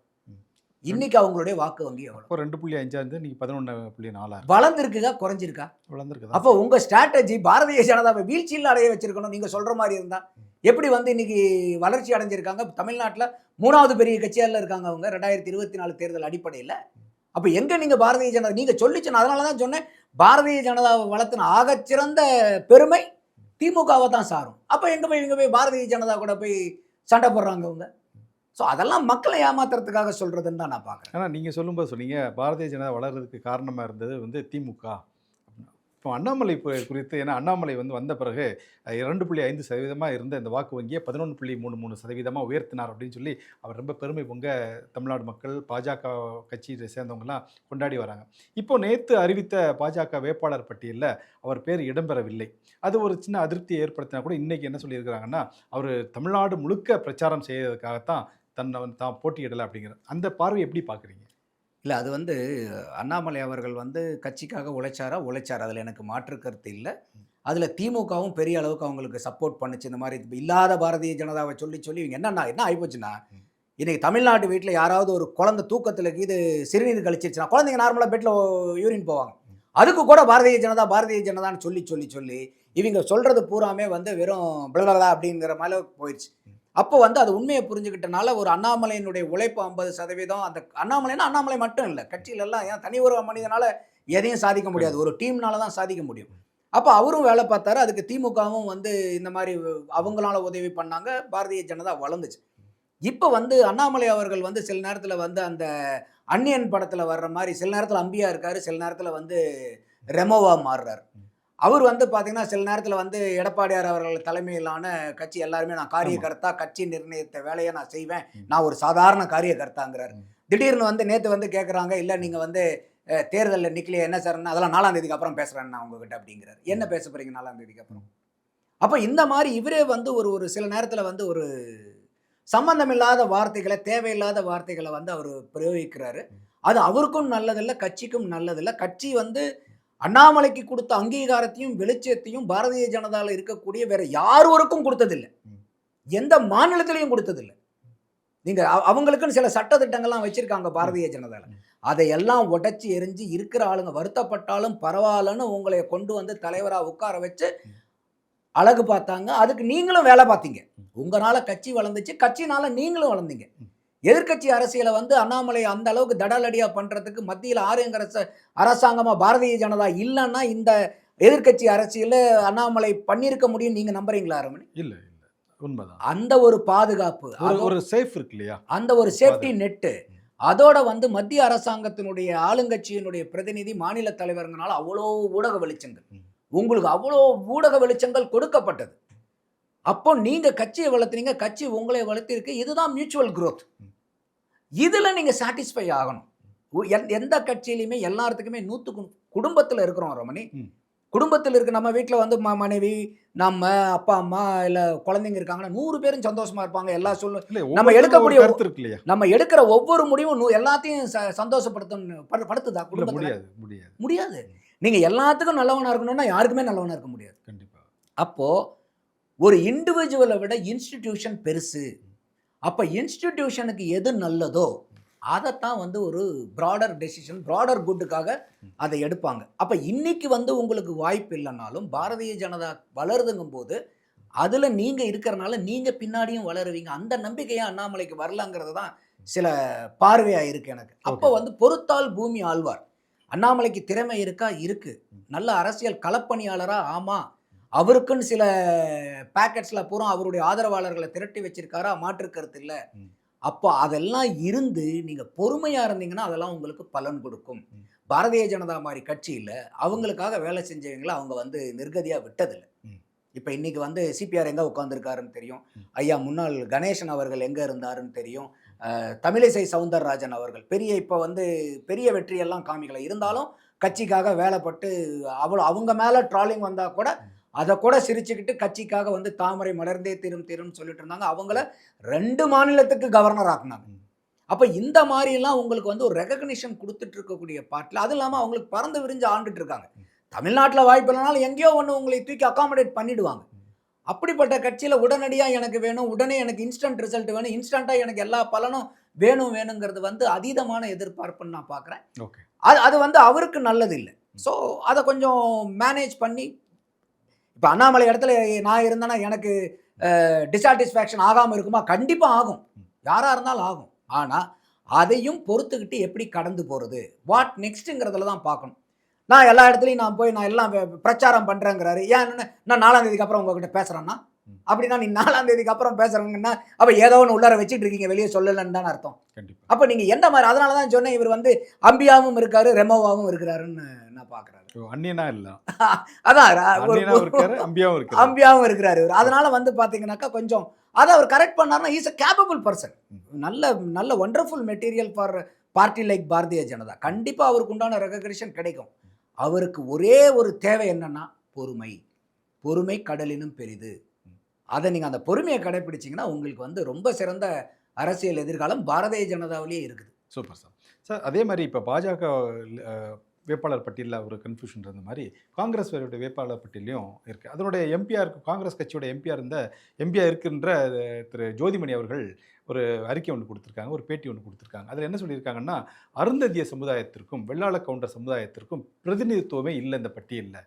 இன்னைக்கு அவங்களுடைய வாக்கு வங்கி எவ்வளோ? இப்போ 2.5 இருந்து இன்னைக்கு 11.4 வளர்ந்துருக்குதா குறைஞ்சிருக்கா? வளர்ந்துருக்கு. அப்போ உங்க ஸ்ட்ராட்டஜி பாரதிய ஜனதாவை வீழ்ச்சியில் அடைய வச்சிருக்கணும். நீங்க சொல்ற மாதிரி இருந்தா எப்படி வந்து இன்னைக்கு வளர்ச்சி அடைஞ்சிருக்காங்க? தமிழ்நாட்டில் 3வது பெரிய கட்சியால இருக்காங்க அவங்க 2024 தேர்தல் அடிப்படையில். அப்போ எங்க நீங்க பாரதிய ஜனதா நீங்க சொல்லிச்சு, அதனால தான் சொன்னேன், பாரதிய ஜனதாவை வளர்த்தின ஆகச்சிறந்த பெருமை திமுகவை தான் சாரும். அப்போ எங்க போய் பாரதிய ஜனதா கூட போய் சண்டை போடுறாங்க அவங்க. ஸோ அதெல்லாம் மக்களை ஏமாத்துறதுக்காக சொல்றதுன்னு தான் நான் பார்க்குறேன். ஆனால் நீங்கள் சொல்லும்போது சொன்னீங்க பாரதிய ஜனதா வளர்றதுக்கு காரணமாக இருந்தது வந்து திமுக. இப்போ அண்ணாமலை குறித்து, ஏன்னா அண்ணாமலை வந்து வந்த பிறகு 2.5% இருந்த இந்த வாக்கு வங்கியை 11.33% உயர்த்தினார் அப்படின்னு சொல்லி அவர் ரொம்ப பெருமை பொங்க தமிழ்நாடு மக்கள் பாஜக கட்சியை சேர்ந்தவங்கலாம் கொண்டாடி வராங்க. இப்போ நேற்று அறிவித்த பாஜக வேட்பாளர் பட்டியலில் அவர் பேர் இடம்பெறவில்லை. அது ஒரு சின்ன அதிருப்தியை ஏற்படுத்தினா கூட இன்றைக்கி என்ன சொல்லியிருக்கிறாங்கன்னா, அவர் தமிழ்நாடு முழுக்க பிரச்சாரம் செய்யறதுக்காகத்தான் தான் போட்டியிடலை அப்படிங்கிற அந்த பார்வை எப்படி பார்க்குறீங்க? இல்லை, அது வந்து அண்ணாமலை அவர்கள் வந்து கட்சிக்காக உழைச்சார், அதில் எனக்கு மாற்று கருத்து இல்லை. அதில் திமுகவும் பெரிய அளவுக்கு அவங்களுக்கு சப்போர்ட் பண்ணுச்சு. இந்த மாதிரி இல்லாத பாரதிய ஜனதாவை சொல்லி இவங்க என்ன ஆகிப்போச்சுன்னா, இன்றைக்கி தமிழ்நாட்டு வீட்டில் யாராவது ஒரு குழந்தை தூக்கத்தில் இது சிறுநீர் கழிச்சிருச்சுன்னா, குழந்தைங்க நார்மலாக பெட்டில் யூரின் போவாங்க, அதுக்கு கூட பாரதிய ஜனதான்னு சொல்லி இவங்க சொல்கிறது பூராமே வந்து வெறும் பிளலா அப்படிங்கிற மாதிரி போயிடுச்சு. அப்போ வந்து அது உண்மையை புரிஞ்சுக்கிட்டனால ஒரு அண்ணாமலையினுடைய உழைப்பு 50%, அந்த அண்ணாமலை மட்டும் இல்லை, கட்சியிலெல்லாம் ஏன் தனி ஒரு மனிதனால் எதையும் சாதிக்க முடியாது, ஒரு டீம்னால தான் சாதிக்க முடியும். அப்போ அவரும் வேலை பார்த்தாரு, அதுக்கு திமுகவும் வந்து இந்த மாதிரி அவங்களால உதவி பண்ணாங்க, பாரதிய ஜனதா வளர்ந்துச்சு. இப்போ வந்து அண்ணாமலை அவர்கள் வந்து சில நேரத்தில் வந்து அந்த அந்நியன் படத்தில் வர்ற மாதிரி சில நேரத்தில் அம்பியா இருக்காரு, சில நேரத்தில் வந்து ரெமோவா மாறுறாரு. அவர் வந்து பார்த்தீங்கன்னா சில நேரத்தில் வந்து எடப்பாடியார் அவர்கள் தலைமையிலான கட்சி எல்லாருமே நான் காரியகர்த்தா, கட்சி நிர்ணயித்த வேலையை நான் செய்வேன், நான் ஒரு சாதாரண காரியகர்த்தாங்கிறார். திடீர்னு வந்து நேற்று வந்து கேட்குறாங்க, இல்லை நீங்கள் வந்து தேர்தலில் நிக்கலையே என்ன சார்னா, அதெல்லாம் 4ஆம் தேதிக்கு அப்புறம் பேசுகிறேன் நான் உங்ககிட்ட அப்படிங்கிறார். என்ன பேச போகிறீங்க 4ஆம் தேதிக்கு அப்புறம்? அப்போ இந்த மாதிரி இவரே வந்து ஒரு சில நேரத்தில் வந்து ஒரு சம்பந்தமில்லாத வார்த்தைகளை, தேவையில்லாத வார்த்தைகளை வந்து அவர் பிரயோகிக்கிறாரு. அது அவருக்கும் நல்லதில்லை, கட்சிக்கும் நல்லதில்லை. கட்சி வந்து அண்ணாமலைக்கு கொடுத்த அங்கீகாரத்தையும் வெளிச்சத்தையும் பாரதிய ஜனதாவில் இருக்கக்கூடிய வேற யாருவருக்கும் கொடுத்ததில்லை, எந்த மாநிலத்திலையும் கொடுத்ததில்லை. நீங்கள் அவங்களுக்குன்னு சில சட்ட திட்டங்கள்லாம் வச்சுருக்காங்க பாரதிய ஜனதாவில், அதையெல்லாம் உடைச்சி எரிஞ்சு இருக்கிற ஆளுங்க வருத்தப்பட்டாலும் பரவாயில்லன்னு உங்களை கொண்டு வந்து தலைவராக உட்கார வச்சு அழகு பார்த்தாங்க. அதுக்கு நீங்களும் வேலை பார்த்தீங்க, உங்களால் கட்சி வளர்ந்துச்சு, கட்சினால நீங்களும் வளர்ந்தீங்க. எதிர்கட்சி அரசியலை வந்து அண்ணாமலை அந்த அளவுக்கு தடாலடியாக பண்ணுறதுக்கு மத்தியில் ஆறுங்கிற அரசாங்கமாக பாரதிய ஜனதா இல்லைன்னா இந்த எதிர்கட்சி அரசியல் அண்ணாமலை பண்ணியிருக்க முடியும் நீங்கள் நம்புறீங்களா ரமணி? இல்லை, உண்மைதான். அந்த ஒரு பாதுகாப்பு, ஒரு சேஃப் இருக்கு இல்லையா, அந்த ஒரு சேஃப்டி நெட்டு, அதோட வந்து மத்திய அரசாங்கத்தினுடைய ஆளுங்கட்சியினுடைய பிரதிநிதி மாநில தலைவர்களால் அவ்வளோ ஊடக வெளிச்சங்கள், உங்களுக்கு அவ்வளோ ஊடக வெளிச்சங்கள் கொடுக்கப்பட்டது. அப்போ நீங்க கட்சியை வளர்த்துறீங்க, கட்சி உங்களை வளர்த்திருக்கு, இதுதான் மியூச்சுவல் குரோத். இதுல நீங்க சாட்டிஸ்ஃபை ஆகணும். எந்த கட்சியிலையுமே எல்லாத்துக்குமே 100 குடும்பத்தில் இருக்கிறோம் ரமணி, குடும்பத்தில் இருக்க நம்ம வீட்டில் வந்து மனைவி, நம்ம அப்பா அம்மா இல்லை குழந்தைங்க இருக்காங்கன்னா 100 பேரும் சந்தோஷமா இருப்பாங்க. எல்லா நம்ம எடுக்கக்கூடிய கருத்து இருக்கு இல்லையா, நம்ம எடுக்கிற ஒவ்வொரு முடிவும் எல்லாத்தையும் படுத்துதா குடும்பத்தில்? முடியாது. நீங்க எல்லாத்துக்கும் நல்லவனா இருக்கணும்னா யாருக்குமே நல்லவனா இருக்க முடியாது. கண்டிப்பா. அப்போ ஒரு இண்டிவிஜுவலை விட இன்ஸ்டிடியூஷன் பெருசு. அப்போ இன்ஸ்டிடியூஷனுக்கு எது நல்லதோ அதைத்தான் வந்து ஒரு ப்ராடர் டெசிஷன், ப்ராடர் குட்டுக்காக அதை எடுப்பாங்க. அப்போ இன்னைக்கு வந்து உங்களுக்கு வாய்ப்பு இல்லைனாலும் பாரதிய ஜனதா வளருதுங்கும் போது அதில் நீங்கள் இருக்கிறனால நீங்கள் பின்னாடியும் வளருவீங்க. அந்த நம்பிக்கையாக அண்ணாமலைக்கு வரலாங்கிறது தான் சில பார்வையாக இருக்குது எனக்கு. அப்போ வந்து பொறுத்தால் பூமி ஆழ்வார். அண்ணாமலைக்கு திறமை இருக்கா? இருக்குது. நல்ல அரசியல் களப்பணியாளரா? ஆமாம். அவருக்குன்னு சில பேக்கெட்ஸில் பூரா அவருடைய ஆதரவாளர்களை திரட்டி வச்சிருக்காரா? மாற்று கருத்து இல்லை. அப்போ அதெல்லாம் இருந்து நீங்கள் பொறுமையாக இருந்தீங்கன்னா அதெல்லாம் உங்களுக்கு பலன் கொடுக்கும். பாரதிய ஜனதா மாதிரி கட்சியில் அவங்களுக்காக வேலை செஞ்சவங்களை அவங்க வந்து நிர்கதியாக விட்டதில்லை. இப்போ இன்றைக்கி வந்து சிபிஆர் எங்கே உட்காந்துருக்காருன்னு தெரியும். ஐயா முன்னாள் கணேசன் அவர்கள் எங்கே இருந்தாருன்னு தெரியும். தமிழிசை சவுந்தரராஜன் அவர்கள் இப்போ வந்து பெரிய வெற்றியெல்லாம் காமிக்கலை. இருந்தாலும் கட்சிக்காக வேலைப்பட்டு அவங்க மேலே ட்ராலிங் வந்தால் கூட அதை கூட சிரிச்சுக்கிட்டு கட்சிக்காக வந்து தாமரை மலர்ந்தே தீரும்னு சொல்லிட்டு இருந்தாங்க. அவங்கள 2 மாநிலத்துக்கு கவர்னர் ஆக்குனாங்க. அப்போ இந்த மாதிரிலாம் உங்களுக்கு வந்து ஒரு ரெகக்னிஷன் கொடுத்துட்டு இருக்கக்கூடிய பார்ட்டில், அது இல்லாமல் அவங்களுக்கு பறந்து விரிஞ்சு ஆண்டுட்டு இருக்காங்க. தமிழ்நாட்டில் வாய்ப்பு இல்லைனாலும் எங்கேயோ ஒன்று உங்களை தூக்கி அகாமடேட் பண்ணிடுவாங்க. அப்படிப்பட்ட கட்சியில் உடனடியாக எனக்கு வேணும், உடனே எனக்கு இன்ஸ்டன்ட் ரிசல்ட் வேணும், இன்ஸ்டண்ட்டாக எனக்கு எல்லா பலனும் வேணுங்கிறது வந்து அதீதமான எதிர்பார்ப்புன்னு நான் பார்க்குறேன். ஓகே, அது வந்து அவருக்கு நல்லது இல்லை. ஸோ அதை கொஞ்சம் மேனேஜ் பண்ணி, இப்போ அண்ணாமலை இடத்துல நான் இருந்தேன்னா எனக்கு டிசாட்டிஸ்ஃபேக்ஷன் ஆகாமல் இருக்குமா? கண்டிப்பாக ஆகும். யாராக இருந்தாலும் ஆகும். ஆனால் அதையும் பொறுத்துக்கிட்டு எப்படி கடந்து போகிறது, வாட் நெக்ஸ்ட்டுங்கிறதுல தான் பார்க்கணும். நான் எல்லா இடத்துலையும் நான் எல்லாம் பிரச்சாரம் பண்ணுறேங்கிறாரு. ஏன் நான் 4ஆம் தேதிக்கு அப்புறம் உங்ககிட்ட பேசுகிறேன்னா, அப்படின்னா நீ 4ஆம் தேதிக்கு அப்புறம் பேசுகிறவங்கன்னா அப்போ ஏதோ ஒன்று உள்ளார வச்சுட்டு இருக்கீங்க, வெளியே சொல்லலைன்னு தானே அர்த்தம். கண்டிப்பாக. அப்போ நீங்கள் எந்த மாதிரி, அதனால தான் சொன்னேன் இவர் வந்து அம்பியாவும் இருக்காரு, ரெமோவாவும் இருக்கிறாருன்னு நான் பார்க்குறேன். அண்ணியனா இல்லை, அதான் அம்பியாவும் இருக்கிறாரு இவர். அதனால வந்து பார்த்தீங்கன்னாக்கா கொஞ்சம் அதை அவர் கரெக்ட் பண்ணார்னா இஸ் அ கேப்பபிள் பர்சன். நல்ல wonderful material for party like Bharatiya Janata. கண்டிப்பாக அவருக்கு உண்டான ரெகக்னிஷன் கிடைக்கும். அவருக்கு ஒரே ஒரு தேவை என்னன்னா பொறுமை கடலினும் பெரிது. அதை நீங்கள் அந்த பொறுமையை கடைப்பிடிச்சிங்கன்னா உங்களுக்கு வந்து ரொம்ப சிறந்த அரசியல் எதிர்காலம் பாரதிய ஜனதாவிலேயே இருக்குது. Super sir. சார் அதே மாதிரி இப்போ பாஜக வேட்பாளர் பட்டியலில் ஒரு கன்ஃபியூஷன் இருந்த மாதிரி காங்கிரஸ் வேட்பாளர் பட்டியலையும் இருக்குது. அதனுடைய எம்பிஆர், காங்கிரஸ் கட்சியோட எம்பிஆர் இருக்கின்ற திரு ஜோதிமணி அவர்கள் ஒரு அறிக்கை ஒன்று கொடுத்துருக்காங்க, ஒரு பேட்டி ஒன்று கொடுத்துருக்காங்க. அதில் என்ன சொல்லியிருக்காங்கன்னா, அருந்ததிய சமுதாயத்திற்கும் வெள்ளாள கவுண்டர் சமுதாயத்திற்கும் பிரதிநிதித்துவமே இல்லை இந்த பட்டியலில்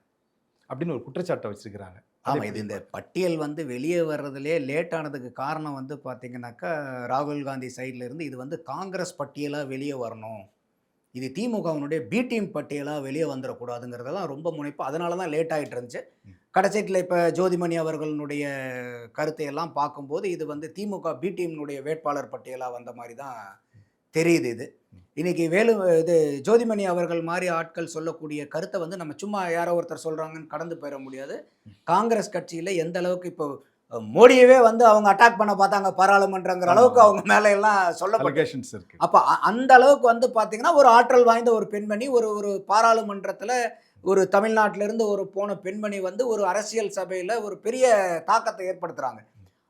அப்படின்னு ஒரு குற்றச்சாட்டை வச்சுருக்கிறாங்க. ஆமாம், இது இந்த பட்டியல் வந்து வெளியே வர்றதுலே லேட் ஆனதுக்கு காரணம் வந்து பார்த்தீங்கன்னாக்கா ராகுல் காந்தி சைடில் இருந்து இது வந்து காங்கிரஸ் பட்டியலாக வெளியே வரணும், இது திமுகவினுடைய பி டீம் பட்டியலாக வெளியே வந்துடக்கூடாதுங்கிறதெல்லாம் ரொம்ப முனைப்பு. அதனால தான் லேட் ஆகிட்டு இருந்துச்சு. கடைசியில் இப்போ ஜோதிமணி அவர்களுடைய கருத்தை எல்லாம் பார்க்கும்போது இது வந்து திமுக பி டீம்னுடைய வேட்பாளர் பட்டியலாக வந்த மாதிரி தான் தெரியுது. இன்னைக்கு இது ஜோதிமணி அவர்கள் மாதிரி ஆட்கள் சொல்லக்கூடிய கருத்தை வந்து நம்ம சும்மா யாரோ ஒருத்தர் சொல்கிறாங்கன்னு கடந்து போயிட முடியாது. காங்கிரஸ் கட்சியில் எந்த அளவுக்கு இப்போ மோடியவே வந்து அவங்க அட்டாக் பண்ண பார்த்தாங்க பாராளுமன்றங்கிற அளவுக்கு அவங்க மேலே எல்லாம் சொல்லப்பட்டு, அப்போ அந்த அளவுக்கு வந்து பார்த்தீங்கன்னா ஒரு ஆற்றல் வாய்ந்த ஒரு பெண்மணி ஒரு பாராளுமன்றத்தில் ஒரு தமிழ்நாட்டிலிருந்து ஒரு போன பெண்மணி வந்து ஒரு அரசியல் சபையில் ஒரு பெரிய தாக்கத்தை ஏற்படுத்துகிறாங்க.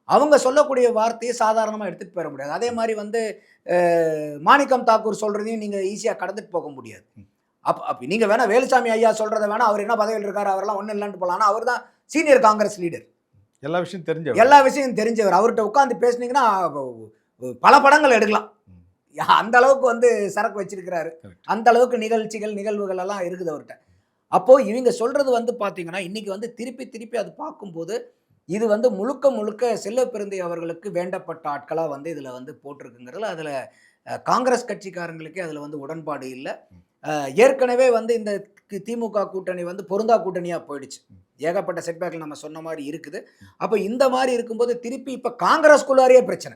அவங்க சொல்லக்கூடிய வார்த்தையை சாதாரணமாக எடுத்துகிட்டு போயிட முடியாது. அதே மாதிரி வந்து மாணிக்கம் தாக்கூர் சொல்கிறதையும் நீங்கள் ஈஸியாக கடந்துட்டு போக முடியாது. அப்போ நீங்கள் வேணால் வேலுசாமி ஐயா சொல்கிறத வேணால் அவர் என்ன பதவியில் இருக்கார், அவரெல்லாம் ஒன்றும் இல்லைன்ட்டு போகலாம். ஆனால் அவர் தான் சீனியர் காங்கிரஸ் லீடர், எல்லா விஷயம் தெரிஞ்சவர். அவர்கிட்ட உட்காந்து பேசுனீங்கன்னா பல படங்கள் எடுக்கலாம். அந்த அளவுக்கு வந்து சரக்கு வச்சிருக்கிறாரு, அந்த அளவுக்கு நிகழ்வுகள் எல்லாம் இருக்குது அவர்கிட்ட. அப்போது இவங்க சொல்கிறது வந்து பார்த்தீங்கன்னா இன்றைக்கி வந்து திருப்பி அது பார்க்கும்போது இது வந்து முழுக்க செல்வப்பெருந்தை அவர்களுக்கு வேண்டப்பட்ட ஆட்களாக வந்து இதில் வந்து போட்டிருக்குங்கிறதுல அதில் காங்கிரஸ் கட்சிக்காரங்களுக்கே அதில் வந்து உடன்பாடு இல்லை. ஏற்கனவே வந்து இந்த திமுக கூட்டணி வந்து பொருந்தா கூட்டணியாக போயிடுச்சு. ஏகப்பட்ட செட்பேக்கில் நம்ம சொன்ன மாதிரி இருக்குது. அப்போ இந்த மாதிரி இருக்கும்போது திருப்பி இப்போ காங்கிரஸ்குள்ளாரே பிரச்சனை.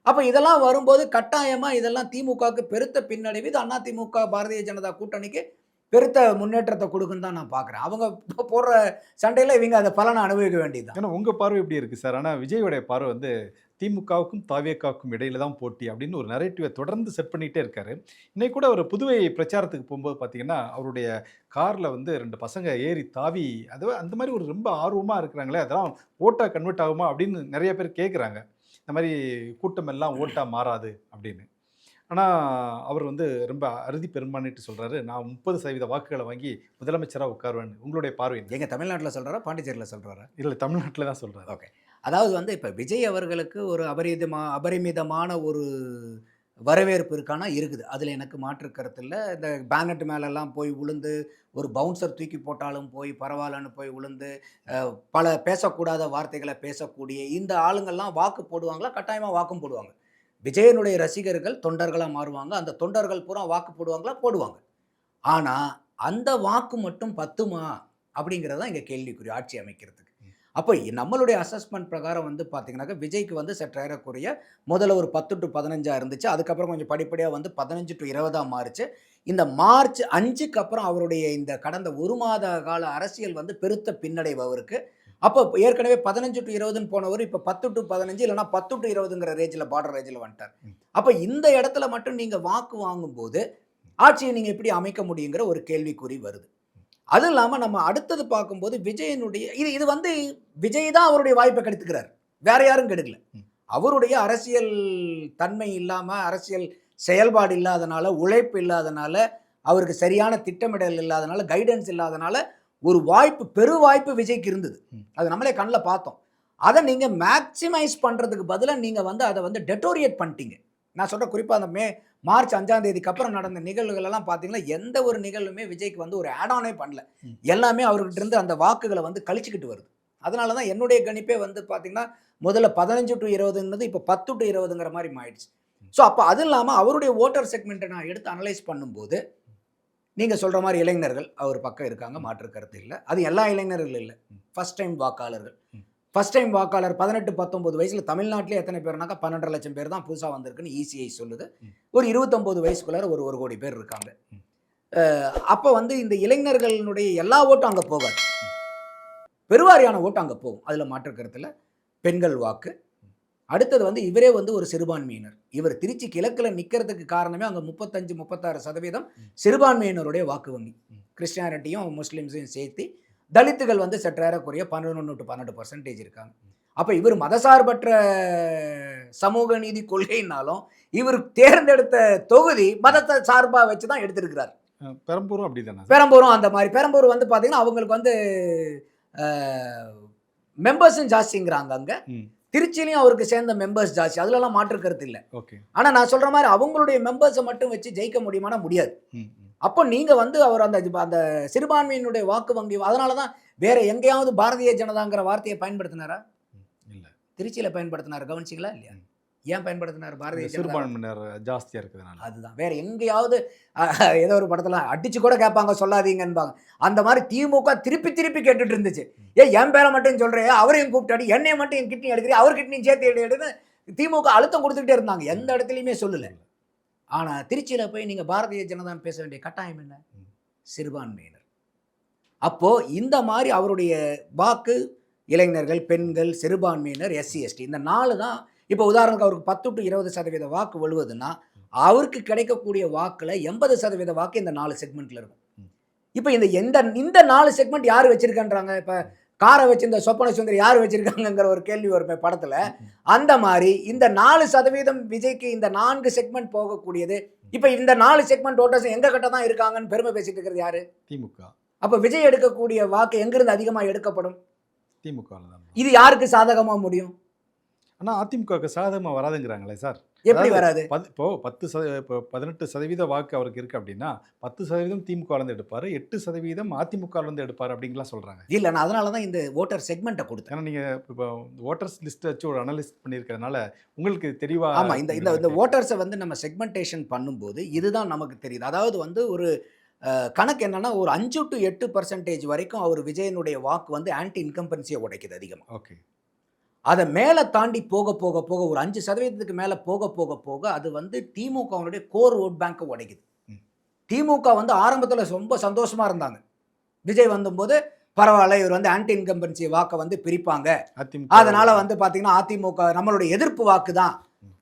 அப்போ இதெல்லாம் வரும்போது கட்டாயமாக இதெல்லாம் திமுகவுக்கு பெருத்த பின்னடைவு. இது அதிமுக பாரதிய ஜனதா கூட்டணிக்கு பெருத்த முன்னேற்றத்தை கொடுக்குன்னு தான் நான் பார்க்குறேன். அவங்க போடுற சண்டையில் இவங்க அதை பலனை அனுபவிக்க வேண்டியது. ஏன்னா உங்கள் பார்வை எப்படி இருக்குது சார்? ஆனால் விஜயோடைய பார்வை வந்து திமுகவுக்கும் தாவேக்காவுக்கும் இடையில தான் போட்டி அப்படின்னு ஒரு நரேட்டிவை தொடர்ந்து செட் பண்ணிகிட்டே இருக்காரு. இன்னைக்கு கூட ஒரு புதுவை பிரச்சாரத்துக்கு போகும்போது பார்த்தீங்கன்னா அவருடைய காரில் வந்து 2 பசங்க ஏறி தாவி அந்த மாதிரி ஒரு ரொம்ப ஆர்வமாக இருக்கிறாங்களே, அதெல்லாம் ஓட்டாக கன்வெர்ட் ஆகுமா அப்படின்னு நிறைய பேர் கேட்குறாங்க. இந்த மாதிரி கூட்டம் எல்லாம் ஓட்டாக மாறாது அப்படின்னு. ஆனால் அவர் வந்து ரொம்ப அறுதி பெரும்பான்மைட்டு சொல்கிறாரு, நான் 30% வாக்குகளை வாங்கி முதலமைச்சராக உட்காருவேன்னு. உங்களுடைய பார்வை எங்கள் தமிழ்நாட்டில் சொல்கிறாரா பாண்டிச்சேரியில் சொல்கிறாரா? இல்லை, தமிழ்நாட்டில் தான் சொல்கிறாரு. ஓகே, அதாவது வந்து இப்ப விஜய் அவர்களுக்கு ஒரு அபரிமிதமான ஒரு வரவேற்பு இருக்கான்னா இருக்குது. அதுல எனக்கு மாற்று கருத்து இல்ல. இந்த பேனட் மேலலாம் போய் விழுந்து, ஒரு பவுன்சர் தூக்கி போட்டாலும் போய் பரவாயில்லன்னு போய் விழுந்து, பல பேசக்கூடாத வார்த்தைகள பேசக்கூடிய இந்த ஆளுங்கள்லாம் வாக்கு போடுவாங்களா? கட்டாயமா வாக்கும் போடுவாங்க. விஜயனுடைய ரசிகர்கள் தொண்டர்களா மாறுவாங்க. அந்த தொண்டர்கள் பூரா வாக்கு போடுவாங்களா? போடுவாங்க. ஆனா, அந்த வாக்கு மட்டும் பத்துமா? அப்படிங்கிறது தான் இங்க கேள்விக்குறி ஆட்சி அமைக்கிறதுக்கு. அப்போ நம்மளுடைய அசஸ்மென்ட் பிரகாரம் வந்து பார்த்தீங்கன்னாக்க, விஜய்க்கு வந்து சற்று ஏறக்குறைய முதல்ல ஒரு 10 டூ 15 இருந்துச்சு. அதுக்கப்புறம் கொஞ்சம் படிப்படியா வந்து 15 டூ 20 மாறுச்சு. இந்த மார்ச் 5க்கு அப்புறம் அவருடைய இந்த கடந்த 1 மாத கால அரசியல் வந்து பெருத்த பின்னடைவு அவருக்கு. அப்போ ஏற்கனவே 15 டூ 20ன்னு போனவரு இப்ப 10 டூ 15 இல்லன்னா 10 டூ 20ங்கிற பார்டர் ரேஞ்ச்ல வந்துட்டார். அப்ப இந்த இடத்துல மட்டும் நீங்க வாக்கு வாங்கும்போது, ஆட்சியை நீங்க எப்படி அமைக்க முடியுங்கிற ஒரு கேள்விக்குறி வருது. அதுவும் இல்லாம நம்ம அடுத்தது பார்க்கும்போது விஜயனுடைய இது வந்து விஜய் தான் அவருடைய வாய்ப்பை கெடுத்துக்கிறார். வேற யாரும் கெடுக்கல. அவருடைய அரசியல் தன்மை இல்லாம, அரசியல் செயல்பாடு இல்லாதனால, உழைப்பு இல்லாதனால, அவருக்கு சரியான திட்டமிடல் இல்லாதனால, கைடன்ஸ் இல்லாதனால ஒரு வாய்ப்பு, பெரு வாய்ப்பு விஜய்க்கு இருந்தது. அது நம்மளே கண்ல பார்த்தோம். அத நீங்க மேக்ஸிமைஸ் பண்றதுக்கு பதிலா நீங்க வந்து அத வந்து டெட்டோரியேட் பண்ணிட்டீங்க. நான் சொல்றேன் குறிப்பா அந்த மார்ச் 5ஆம் தேதிக்கு அப்புறம் நடந்த நிகழ்வுகள் எல்லாம் பார்த்தீங்கன்னா, எந்த ஒரு நிகழ்வுமே விஜய்க்கு வந்து ஒரு ஆட் ஆனே பண்ணல. எல்லாமே அவர்கிட்ட இருந்து அந்த வாக்குகள வந்து கழிச்சுக்கிட்டு வருது. அதனால தான் என்னுடைய கணிப்பே வந்து பார்த்தீங்கன்னா, முதல்ல 15 டூ 20ங்கிறது இப்ப 10 டூ 20ங்கிற மாரி ஆயிடுச்சு. ஸோ அப்ப அது இல்லாம அவருடைய வோட்டர் செக்மெண்ட்ட நான் எடுத்து அனலைஸ் பண்ணும்போது, நீங்க சொல்ற மாரி இளைஞர்கள் அவர் பக்கம் இருக்காங்க. மாற்று கருத்து இல்ல. அது எல்லா இளைஞர்களும் இல்ல. ஃபர்ஸ்ட் டைம் வாக்காளர்கள். ஃபர்ஸ்ட் டைம் வாக்காளர் 18, 19 வயசுல தமிழ்நாட்டிலே எத்தனை பேர்னாக்கா 12.5 லட்சம் பேர் தான் புதுசா வந்திருக்குன்னு இசிஐ சொல்லுது. ஒரு 29 வயசுக்குள்ளார ஒரு 1 கோடி பேர் இருக்காங்க. அப்ப வந்து இந்த இளைஞர்களுடைய எல்லா ஓட்டும் அங்க போகாது. பெருவாரியான ஓட்டு அங்க போகும். அதுல மாற்று கருத்து இல்ல. பெண்கள் வாக்கு. அடுத்தது வந்து இவரே வந்து ஒரு சிறுபான்மையினர். இவர் திருச்சி கிழக்குல நிக்கிறதுக்கு காரணமே அங்க 35, 36% சிறுபான்மையினருடைய வாக்கு வங்கி. கிறிஸ்டியானிட்டியும் முஸ்லிம்ஸையும் சேர்த்து தலித்துகள் வந்து சற்றேறக்குறைய 11 to 12% இருக்காங்க. அப்ப இவர் மதசார்பற்ற சமூக நீதி கொள்கைனாலும் இவர் தேர்ந்தெடுத்த தொகுதி மதத்தை சார்பா வச்சு தான் எடுத்திருக்கிறார். பெரம்பூரும் அப்படிதானே? பெரம்பூரும் அந்த மாதிரி. பெரம்பூர் வந்து பாத்தீங்கன்னா அவங்களுக்கு வந்து மெம்பர்ஸும் ஜாஸ்திங்கிறாங்க அங்க. திருச்சியிலையும் அவருக்கு சேர்ந்த மெம்பர்ஸ் ஜாஸ்தி. அதுலலாம் மாற்று கருத்து இல்லை. ஆனா நான் சொல்ற மாதிரி அவங்களுடைய மெம்பர்ஸை மட்டும் வச்சு ஜெயிக்க முடியுமானா முடியாது. அப்போ நீங்க வந்து அவர் அந்த சிறுபான்மையினுடைய வாக்கு வங்கி, அதனாலதான் வேற எங்கேயாவது பாரதிய ஜனதாங்கிற வார்த்தையை பயன்படுத்தினாரா? இல்ல. திருச்சியில பயன்படுத்தினார். கவனிச்சிங்களா இல்லையா? ஏன் பயன்படுத்தினார்? பாரதிய சிறுபான்மையினர் ஜாஸ்தியா இருக்கிறதுனால. அதுதான். வேற எங்கேயாவது ஏதோ ஒரு படத்துல அடிச்சு கூட கேட்பாங்க, சொல்லாதீங்கன்பாங்க. அந்த மாதிரி திமுக திருப்பி திருப்பி கேட்டுட்டு இருந்துச்சு. என் பேரை மட்டும் சொல்றேன், அவரையும் கூப்பிட்டாடி, என்னைய மட்டும் என் கிட்னி எடுக்கிறீ, அவர் கிட்னியும் சேர்த்து எடுன்னு திமுக அழுத்தம் கொடுத்துக்கிட்டே இருந்தாங்க. எந்த இடத்துலையுமே சொல்லல. ஆனா திருச்சியில போய் நீங்க பாரதிய ஜனதான் பேச வேண்டிய கட்டாயம் என்ன? சிறுபான்மையினர். அப்போ இந்த மாதிரி அவருடைய வாக்கு இளைஞர்கள், பெண்கள், சிறுபான்மையினர், எஸ்சி எஸ்டி இந்த 4 தான். இப்போ உதாரணத்துக்கு அவருக்கு 10 to 20% வாக்கு விழுவதுன்னா அவருக்கு கிடைக்கக்கூடிய வாக்குல 80% வாக்கு இந்த 4 செக்மெண்ட்ல இருக்கும். இப்போ இந்த 4 செக்மெண்ட் யாரு வச்சிருக்கான்றாங்க? இப்ப காரை வச்சிருந்த சொப்பன சுந்தரி யார் வச்சிருக்காங்கிற ஒரு கேள்வி வரும் படத்துல. அந்த மாதிரி இந்த 4% விஜய்க்கு இந்த 4 செக்மெண்ட் போகக்கூடியது. இப்ப இந்த 4 செக்மெண்ட் ஓட்டர்ஸ் எங்க கிட்ட தான் இருக்காங்கன்னு பெருமை பேசிட்டு இருக்கிறது யாரு? திமுக. அப்ப விஜய் எடுக்கக்கூடிய வாக்கு எங்கிருந்து அதிகமா எடுக்கப்படும்? திமுக. இது யாருக்கு சாதகமா முடியும்? ஆனா அதிமுகவுக்கு சாதகமா வராதுங்கிறாங்களே சார். எப்படி வராது? இப்போ 18% வாக்கு அவருக்கு இருக்கு அப்படின்னா 10% திமுக இருந்து எடுப்பாரு, 8% அதிமுக இருந்து எடுப்பாரு அப்படிங்கலாம் சொல்றாங்க. இல்ல, நான் அதனால தான் இந்த ஓட்டர் செக்மெண்ட்டை கொடுத்தேன். ஏன்னா நீங்க இப்போ ஓட்டர்ஸ் லிஸ்ட் வச்சு ஒரு அனலிஸ்ட் பண்ணியிருக்கிறதுனால உங்களுக்கு தெளிவா. ஆமா, இந்த ஓட்டர்ஸை வந்து நம்ம செக்மெண்டேஷன் பண்ணும்போது இதுதான் நமக்கு தெரியுது. அதாவது வந்து ஒரு கணக்கு என்னன்னா, ஒரு 5 to 8% வரைக்கும் அவர் விஜயனுடைய வாக்கு வந்து ஆன்டி இன்கம்பன்சியை உடைக்குது அதிகமா. ஓகே. அதை மேலே தாண்டி போக போக போக ஒரு 5% மேலே போக போக போக அது வந்து திமுகவுடைய கோர் ஓட் பேங்கை உடைக்குது. திமுக வந்து ஆரம்பத்தில் ரொம்ப சந்தோஷமா இருந்தாங்க. விஜய் வந்தபோது பரவாயில்ல, இவர் வந்து ஆன்டி இன்கம்பன்சி வாக்கை வந்து பிரிப்பாங்க, அதனால வந்து பார்த்தீங்கன்னா அதிமுக நம்மளுடைய எதிர்ப்பு வாக்கு தான்.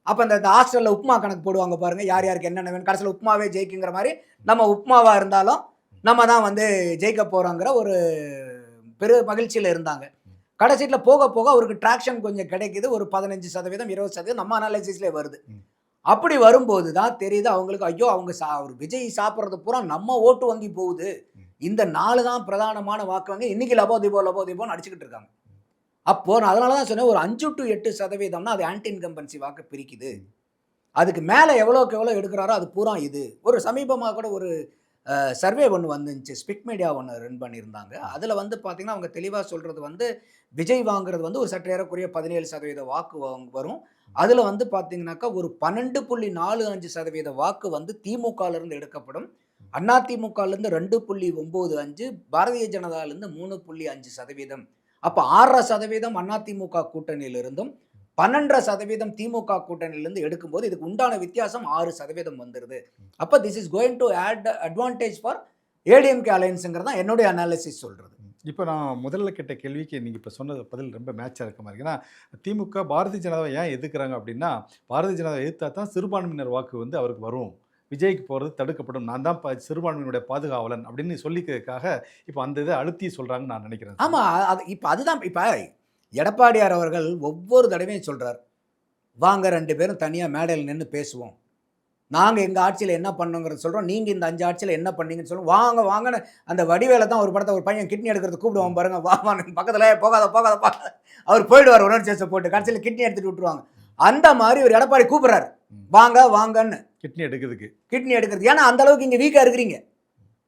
அப்போ இந்த ஹாஸ்டலில் உப்புமா கணக்கு போடுவாங்க பாருங்க, யார் யாருக்கு என்னென்ன வேணும், கடைசியில் உப்புமாவே ஜெயிக்குங்கிற மாதிரி நம்ம உப்புமாவா இருந்தாலும் நம்ம தான் வந்து ஜெயிக்க போகிறோங்கிற ஒரு பெரு மகிழ்ச்சியில் இருந்தாங்க. கடைசியில் போக போக அவருக்கு ட்ராக்ஷன் கொஞ்சம் கிடைக்குது. ஒரு 15%, 20% நம்ம அனாலிசிஸ்லேயே வருது. அப்படி வரும்போது தான் தெரியுது அவங்களுக்கு, ஐயோ அவர் விஜய் சாப்பிட்றது பூரா நம்ம ஓட்டு வங்கி போகுது, இந்த 4 தான் பிரதானமான வாக்கு வங்கி, இன்னைக்கு லபோ தீபோன்னு அடிச்சுக்கிட்டு இருக்காங்க. அப்போ நான் அதனால தான் சொன்னேன், ஒரு 5 to 8% அது ஆன்டி இன்கம்பன்சி வாக்கு பிரிக்குது. அதுக்கு மேல எவ்வளோக்கு எவ்வளோ எடுக்கிறாரோ அது பூரா இது. ஒரு சமீபமா கூட ஒரு சர்வே ஒண்ணு வந்துருந்துச்சு. ஸ்பிக் மீடியா ஒண்ணு ரன் பண்ணியிருந்தாங்க. அதுல வந்து பார்த்தீங்கன்னா, அவங்க தெளிவா சொல்றது வந்து, விஜய் வாங்குறது வந்து ஒரு சற்று ஏறக்குறைய 17% வாக்கு வரும். அதுல வந்து பார்த்தீங்கன்னாக்கா, ஒரு 12.45% வாக்கு வந்து திமுகலருந்து எடுக்கப்படும். அதிமுகலருந்து 2.95, பாரதிய ஜனதாலருந்து 3.5%. அப்ப 6.5% அதிமுக கூட்டணியிலிருந்தும், 12.5% திமுக கூட்டணியிலிருந்து எடுக்கும்போது, இதுக்கு உண்டான வித்தியாசம் 6% வந்துருது. அப்ப this is going to add advantage for ADMK அலையன்ஸ்ங்கிறது தான் என்னுடைய அனாலிசிஸ் சொல்றது. இப்போ நான் முதல்ல கேட்ட கேள்விக்கு நீங்கள் இப்போ சொன்னது பதில் ரொம்ப மேட்சாக இருக்க மாதிரி. ஏன்னா திமுக பாரதிய ஜனதாவை ஏன் எதிர்க்கிறாங்க அப்படின்னா, பாரதிய ஜனதாவை எதிர்த்தா தான் சிறுபான்மையினர் வாக்கு வந்து அவருக்கு வரும், விஜய்க்கு போகிறது தடுக்கப்படும், நான் தான் சிறுபான்மையினுடைய பாதுகாவலன் அப்படின்னு சொல்லிக்கிறதுக்காக இப்போ அந்த இதை அழுத்தி சொல்கிறாங்கன்னு நான் நினைக்கிறேன். ஆமா. அது இப்ப அதுதான் இப்ப எடப்பாடியார் அவர்கள் ஒவ்வொரு தடவையும் சொல்றார், வாங்க 2 பேரும் தனியா மேடையில் நின்னு பேசுவோம். நாங்க எங்க ஆட்சியில என்ன பண்ணோங்கிறத சொல்றோம். நீங்க இந்த 5 ஆட்சியில என்ன பண்ணீங்கன்னு சொல்லுவோம். வாங்க வாங்கன்னு அந்த வடிவேல தான் ஒரு படத்தை ஒரு பையன் கிட்னி எடுக்கிறது கூப்பிடுவான் பாருங்க. வா வான்னு பக்கத்துல போகாத போகாத போகாத. அவர் போயிடுவார் உணர்ச்சி போட்டு. கடைசியில் கிட்னி எடுத்துட்டு விட்டுருவாங்க. அந்த மாதிரி ஒரு எடப்பாடி கூப்பிடுறாரு, வாங்க வாங்கன்னு கிட்னி எடுக்கிறதுக்கு. கிட்னி எடுக்கிறது. ஏன்னா அந்த அளவுக்கு இங்க வீக்கா இருக்கிறீங்க.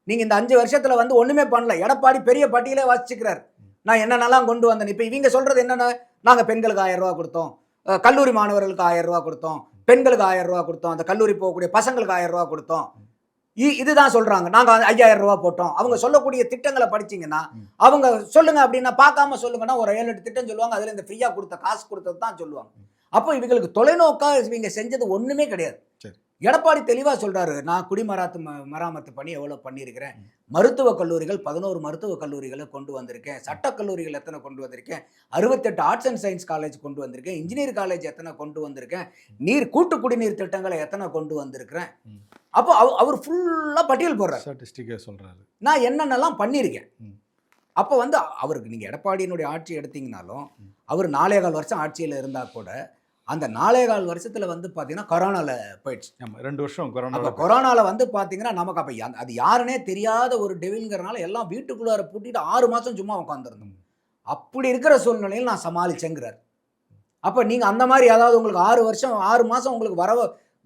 நீங்க இந்த 5 வருஷத்துல வந்து ஒண்ணுமே பண்ணல. எடப்பாடி பெரிய பட்டியலே வாசிச்சுக்கிறார். நான் என்னென்னலாம் கொண்டு வந்தேன். இப்ப இவங்க சொல்றது என்னன்னா, நாங்க பெண்களுக்கு 1000 ரூபாய் கொடுத்தோம், கல்லூரி மாணவர்களுக்கு 1000 ரூபாய் கொடுத்தோம், பெண்களுக்கு 1000 ரூபாய் கொடுத்தோம், அந்த கல்லூரி போகக்கூடிய பசங்களுக்கு 1000 ரூபாய் கொடுத்தோம். இதுதான் சொல்றாங்க. நாங்க 5000 ரூபாய் போட்டோம். அவங்க சொல்லக்கூடிய திட்டங்களை படிச்சீங்கன்னா, அவங்க சொல்லுங்க அப்படின்னா, பார்க்காம சொல்லுங்கன்னா ஒரு 7-8 திட்டம் சொல்லுவாங்க. அதுல இந்த ஃப்ரீயா கொடுத்த காசு கொடுத்தது தான் சொல்லுவாங்க. அப்போ இவங்களுக்கு தொலைநோக்கா இவங்க செஞ்சது ஒண்ணுமே கிடையாது. எடப்பாடி தெளிவா சொல்றாரு, நான் மராமத்து பணி எவ்வளவு பண்ணியிருக்கிறேன், மருத்துவக் கல்லூரிகள் 11 மருத்துவக் கல்லூரிகளை கொண்டு வந்திருக்கேன், சட்டக் கல்லூரிகள் எத்தனை கொண்டு வந்திருக்கேன், 68 ஆர்ட்ஸ் அண்ட் சயின்ஸ் காலேஜ் கொண்டு வந்திருக்கேன், இன்ஜினியர் காலேஜ் எத்தனை கொண்டு வந்திருக்கேன், கூட்டு குடிநீர் திட்டங்களை எத்தனை கொண்டு வந்திருக்கிறேன். அப்போ அவர் ஃபுல்லா பட்டியல் போடுறாரு, சொல்றாரு நான் என்னென்னலாம் பண்ணியிருக்கேன். அப்போ வந்து அவருக்கு நீங்க எடப்பாடியினுடைய ஆட்சி எடுத்தீங்கன்னாலும், அவர் 4.25 வருஷம் ஆட்சியில் இருந்தா கூட, அந்த 4.25 வருஷத்துல வந்து பாத்தீங்கன்னா கொரோனால போயிடுச்சு. 2 வருஷம் கொரோனால வந்து பாத்தீங்கன்னா நமக்கு அப்ப அது யாருன்னே தெரியாத ஒரு டெவில்ங்கிறனால எல்லாம் வீட்டுக்குள்ளார பூட்டிட்டு 6 மாசம் சும்மா உட்காந்துருந்தோம். அப்படி இருக்கிற சூழ்நிலையில் நான் சமாளிச்சேங்கிறார். அப்ப நீங்க அந்த மாதிரி ஏதாவது உங்களுக்கு 6 மாசம் உங்களுக்கு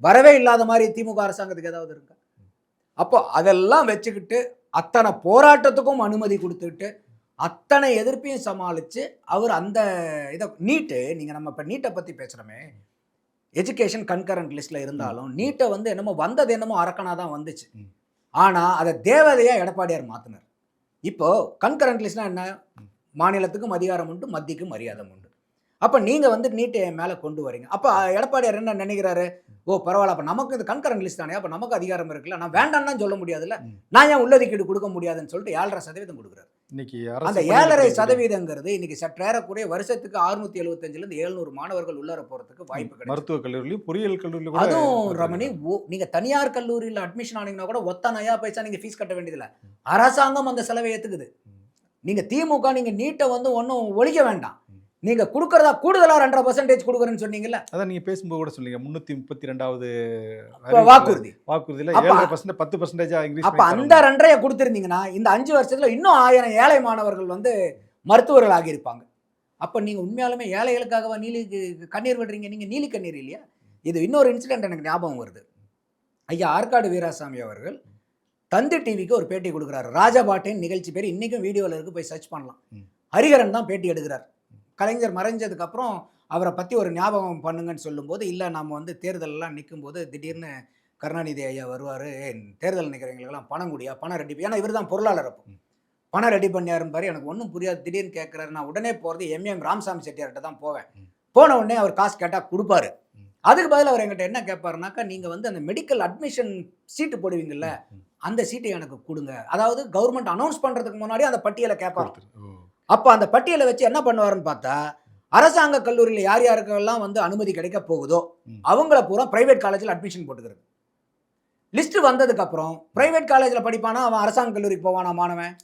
வரவே இல்லாத மாதிரி திமுக அரசாங்கத்துக்கு ஏதாவது இருக்கா? அப்போ அதெல்லாம் வச்சுக்கிட்டு அத்தனை போராட்டத்துக்கும் அனுமதி கொடுத்துட்டு அத்தனை எதிர்ப்பையும் சமாளித்து அவர் அந்த இதை நீங்கள் நம்ம இப்போ நீட்டை பற்றி பேசுகிறோமே, எஜுகேஷன் கன்கரண்ட் லிஸ்ட்டில் இருந்தாலும் நீட்டை வந்து என்னமோ வந்தது என்னமோ அரக்கனாக தான் வந்துச்சு. ஆனால் அதை தேவதையாக எடப்பாடியார் மாற்றினார். இப்போது கன்கரண்ட் லிஸ்ட்னா என்ன, மாநிலத்துக்கும் அதிகாரம் உண்டு, மத்திக்கும் மரியாதை உண்டு. அப்போ நீங்கள் வந்து நீட்டை மேலே கொண்டு வரீங்க. அப்போ எடப்பாடியார் என்ன நினைக்கிறாரு, ஓ பரவாயில்ல, அப்போ நமக்கு இது கன்கரண்ட் லிஸ்ட் தானே, அப்போ நமக்கு அதிகாரம் இருக்குல்ல, நான் வேண்டாம்னு சொல்ல முடியாதுல்ல, நான் ஏன் உள்ளதுக்கீடு கொடுக்க முடியாதுன்னு சொல்லிட்டு 7.5% கொடுக்குறாரு. இன்னைக்கு அந்த 7.5%ங்கிறது இன்னைக்கு சற்றேறக்குறைய வருஷத்துக்கு 675லேருந்து 700 மாணவர்கள் உள்ளார போறதுக்கு வாய்ப்பு கிடைக்கும். மருத்துவக் கல்லூரியிலும் பொறியியல் கல்லூரியிலும். அதுவும் ரமணி, நீங்க தனியார் கல்லூரியில் அட்மிஷன் ஆனீங்கன்னா கூட ஒத்த நயா பைசா நீங்க ஃபீஸ் கட்ட வேண்டியதில்லை. அரசாங்கம் அந்த செலவை ஏத்துக்குது. நீங்க திமுக நீங்க நீட்டை வந்து ஒன்றும் ஒழிக்க வேண்டாம், நீங்க கொடுக்கறதா கூடுதலா 2.5% கொடுக்குறேன்னு சொன்னீங்கல்ல. அதான் நீங்க பேசும்போது கூட சொன்னீங்க 332வது வாக்குறுதியில 7% 10% இன்க்ரீஸ். அப்ப அந்த 2.5 கொடுத்திருந்தீங்கன்னா இந்த 5 வருஷத்துல இன்னும் 1000 ஏழை மாணவர்கள் வந்து மருத்துவர்கள் ஆகியிருப்பாங்க. அப்ப நீங்க உண்மையாலுமே ஏழைகளுக்காகவா கண்ணீர் விடுறீங்க? நீங்க நீலி கண்ணீர் இல்லையா? இது இன்னொரு இன்சிடென்ட் எனக்கு ஞாபகம் வருது. ஐயா ஆற்காடு வீராசாமி அவர்கள் தந்தி டிவிக்கு ஒரு பேட்டி கொடுக்குறாரு. ராஜபாட்டின் நிகழ்ச்சி பேர் இன்னைக்கும் வீடியோவில் இருக்கு, போய் சர்ச் பண்ணலாம். ஹரிகரன் தான் பேட்டி எடுக்கிறார். கலைஞர் மறைஞ்சதுக்கு அப்புறம் அவரை பற்றி ஒரு ஞாபகம் பண்ணுங்கன்னு சொல்லும்போது, இல்லை நம்ம வந்து தேர்தலெல்லாம் நிற்கும் போது திடீர்னு கருணாநிதி ஐயா வருவார், தேர்தல் நிற்கிறவங்களுக்கெல்லாம் பணம் கூடியா, பணம் ரெடி, ஏன்னா இவர் தான் பொருளாளர், அப்போ பணம் ரெடி பண்ணியாருன்னு பாரு. எனக்கு ஒன்றும் புரியாது, திடீர்னு கேட்குறாரு. நான் உடனே போகிறது எம்எம் ராமசாமி செட்டியார்கிட்ட தான் போவேன். போன உடனே அவர் காசு கேட்டால் கொடுப்பாரு. அதுக்கு பதில் அவர் என்கிட்ட என்ன கேட்பாருனாக்கா, நீங்கள் வந்து அந்த மெடிக்கல் அட்மிஷன் சீட்டு போடுவீங்கல்ல, அந்த சீட்டை எனக்கு கொடுங்க. அதாவது கவர்மெண்ட் அனௌன்ஸ் பண்ணுறதுக்கு முன்னாடி அந்த பட்டியலை கேட்பார். அப்போ அந்த பட்டியலை வச்சு என்ன பண்ணுவாருன்னு பார்த்தா, அரசாங்க கல்லூரியில் யார் யாருக்கெல்லாம் வந்து அனுமதி கிடைக்க போகுதோ அவங்கள பூரா பிரைவேட் காலேஜில் அட்மிஷன் போட்டுக்கிறது. லிஸ்ட் வந்ததுக்கு அப்புறம் பிரைவேட் காலேஜில் படிப்பானா அவன் அரசாங்க கல்லூரிக்கு போவானா மாணவன்,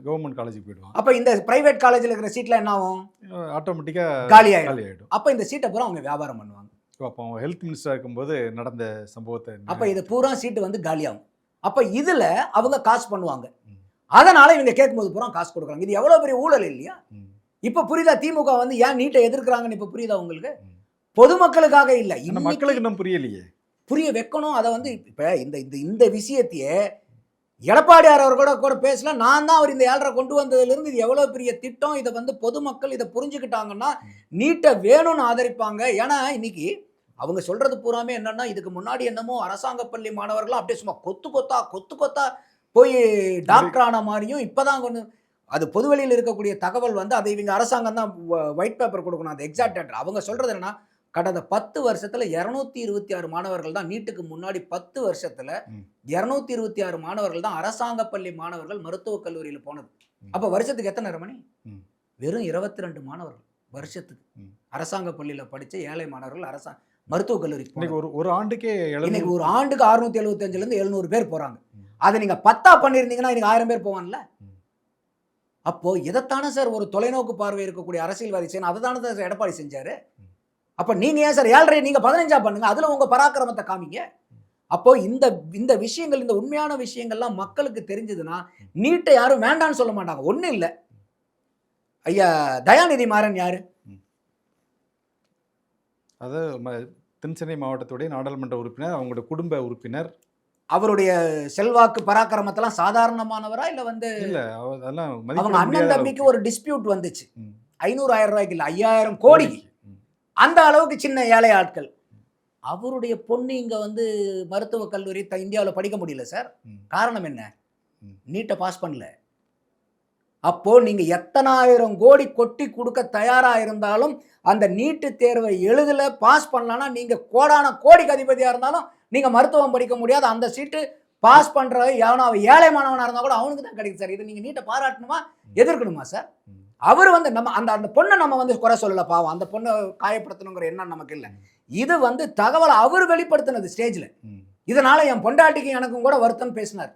கவர்மெண்ட் காலேஜுக்கு போயிடுவான். அப்போ இந்த பிரைவேட் காலேஜில் இருக்கிற சீட்ல என்ன ஆகும், ஆட்டோமேட்டிக்காக காலி ஆகிடும். அப்போ இந்த சீட்டை பூரா அவங்க வியாபாரம் பண்ணுவாங்க. அப்போ ஹெல்த் மினிஸ்டராக இருக்கும்போது நடந்த சம்பவத்தை, அப்போ இது பூரா சீட்டு வந்து காலியாகும். அப்போ இதில் அவங்க காசு பண்ணுவாங்க. அதனால இவங்க கேட்கும்போது பூரா காசு கொடுக்குறாங்க. இது எவ்வளோ பெரிய ஊழல் இல்லையா? இப்ப புரியுதா திமுக வந்து ஏன் நீட்டை எதிர்க்கிறாங்கன்னு இப்ப புரியுதா உங்களுக்கு? பொதுமக்களுக்காக இல்ல. ஆனா இன்னைக்கு மக்களுக்கு இன்னும் புரியலையே. புரிய வைக்கணும். அத வந்து இப்ப இந்த இந்த இந்த விஷயத்தையே எடப்பாடியார் அவர் கூட கூட பேசல. நான் தான் அவர் இந்த 7.5 கொண்டு வந்ததிலிருந்து இது எவ்வளவு பெரிய திட்டம். இத வந்து பொதுமக்கள் இத புரிஞ்சுக்கிட்டாங்கன்னா, நீட்ட வேணும்னு ஆதரிப்பாங்க. ஏன்னா, இன்னைக்கு அவங்க சொல்றது பூராமே என்னன்னா, இதுக்கு முன்னாடி என்னமோ அரசாங்க பள்ளி மாணவர்கள்லாம் அப்படியே சும்மா கொத்து கொத்தா, கொத்து கொத்தா போய் டாக்டர் ஆன மாரியும், இப்பதான் கொஞ்சம் அது பொதுவெளியில இருக்கக்கூடிய தகவல் வந்து அதை இவங்க அரசாங்கம் தான் ஒயிட் பேப்பர் குடுக்கணும். அது எக்ஸாக்ட் டேட்டா. அவங்க சொல்றது என்னன்னா, கடந்த 10 வருஷத்துல 226 மாணவர்கள் தான் நீட்டுக்கு முன்னாடி 10 வருஷத்துல ம். 226 மாணவர்கள் தான் அரசாங்க பள்ளி மாணவர்கள் மருத்துவக் கல்லூரியில போனது. ம். அப்ப வருஷத்துக்கு எத்தனை ரமணி? ம். வெறும் 22 மாணவர்கள் வருஷத்துக்கு. ம். அரசாங்க பள்ளியில படிச்ச ஏழை மாணவர்கள் மருத்துவக் கல்லூரிக்கு இன்னைக்கு போனது. ஒரு ஆண்டுக்கே இன்னைக்கு ஒரு ஆண்டுக்கு 675ல இருந்து 700 பேர் போறாங்க. ம். அதை நீங்க 10ஆ பண்ணியிருந்தீங்கன்னா இன்னைக்கு 1000 பேர் போவான்ல. ம். அப்போ இதைத்தானே சார் ஒரு தொலைநோக்கு பார்வை இருக்கக்கூடிய அரசியல்வாதி செய்யணும். அதை தானே சார் எடப்பாடி செஞ்சாரு. அப்ப நீங்க ஏன் சார் 7.5 நீங்க 15ஆ பண்ணுங்க. அதுல உங்க பராக்கிரமத்தை காமிங்க. அப்போ இந்த இந்த விஷயங்கள், இந்த உண்மையான விஷயங்கள்லாம் மக்களுக்கு தெரிஞ்சதுன்னா, நீட்டை யாரும் வேண்டான்னு சொல்ல மாட்டாங்க. ஒண்ணும் இல்ல. ஐயா தயாநிதி மாறன் யாரு? அது தென்சென்னை மாவட்டத்துடைய நாடாளுமன்ற உறுப்பினர், அவங்களோட குடும்ப உறுப்பினர். அவருடைய செல்வாக்கு பராக்கிரமத்தெல்லாம் சாதாரணமானவரா? இல்ல வந்து இல்ல அதெல்லாம் அவங்க மதிப்பிட அண்ணன் முடியாத தம்பிக்கு அளவுக்கு. ஒரு டிஸ்பியூட் வந்துச்சு. ம். 500 1000 ரூபாய்க்கு இல்ல 5000 கோடிக்கு. ம். அந்த அளவுக்கு சின்ன ஏழை ஆட்கள். அவருடைய பொண்ணு இங்க வந்து மருத்துவக் கல்லூரி இந்தியாவுல படிக்க முடியல சார். ம். காரணம் என்ன? ம். நீட்ட பாஸ் பண்ணல. அப்போ நீங்க எத்தனாயிரம் கோடி கொட்டி கொடுக்க தயாரா இருந்தாலும் அந்த நீட்டு தேர்வை எழுதல பாஸ் பண்ணலன்னா நீங்க கோடான கோடிக்கு அதிபதியா இருந்தாலும் நீங்க மருத்துவம் படிக்க முடியாது. அந்த சீட்டு பாஸ் பண்ற எவனோ ஏழை மாணவனா இருந்தா கூட அவனுக்கு தான் கிடைக்கும் சார். இதை நீங்க நீட்டை பாராட்டணுமா எதிர்க்கணுமா சார்? ம். அவர் வந்து நம்ம அந்த அந்த பொண்ணை நம்ம வந்து குறை சொல்லல, பாவம் அந்த பொண்ணை காயப்படுத்தணுங்கிற எண்ணம் நமக்கு இல்லை. இது வந்து தகவலை அவர் வெளிப்படுத்தினது ஸ்டேஜ்ல. ம். இதனால என் பொண்டாட்டிக்கு எனக்கும் கூட வருத்தம் பேசினார்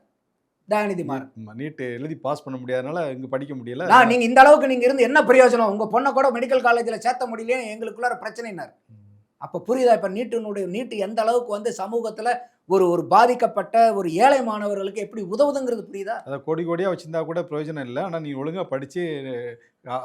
தயாநிதி மாறன். நீட் எழுதி பாஸ் பண்ண முடியாதனால இங்க படிக்க முடியல. நீங்க இந்த அளவுக்கு நீங்க இருந்து என்ன பிரயோஜனம்? உங்க பொண்ணை கூட மெடிக்கல் காலேஜ்ல சேர்த்த முடியல, எங்களுக்குள்ள பிரச்சனைனார். ம். அப்ப புரியுதா இப்ப நீட்டு எந்த அளவுக்கு வந்து சமூகத்துல ஒரு ஒரு பாதிக்கப்பட்ட ஒரு ஏழை மாணவர்களுக்கு எப்படி உதவுதுங்கிறது புரியுதா? அதை கோடி கோடியா வச்சிருந்தா கூட பிரயோஜனம் இல்லை. ஆனா நீ ஒழுங்கா படிச்சு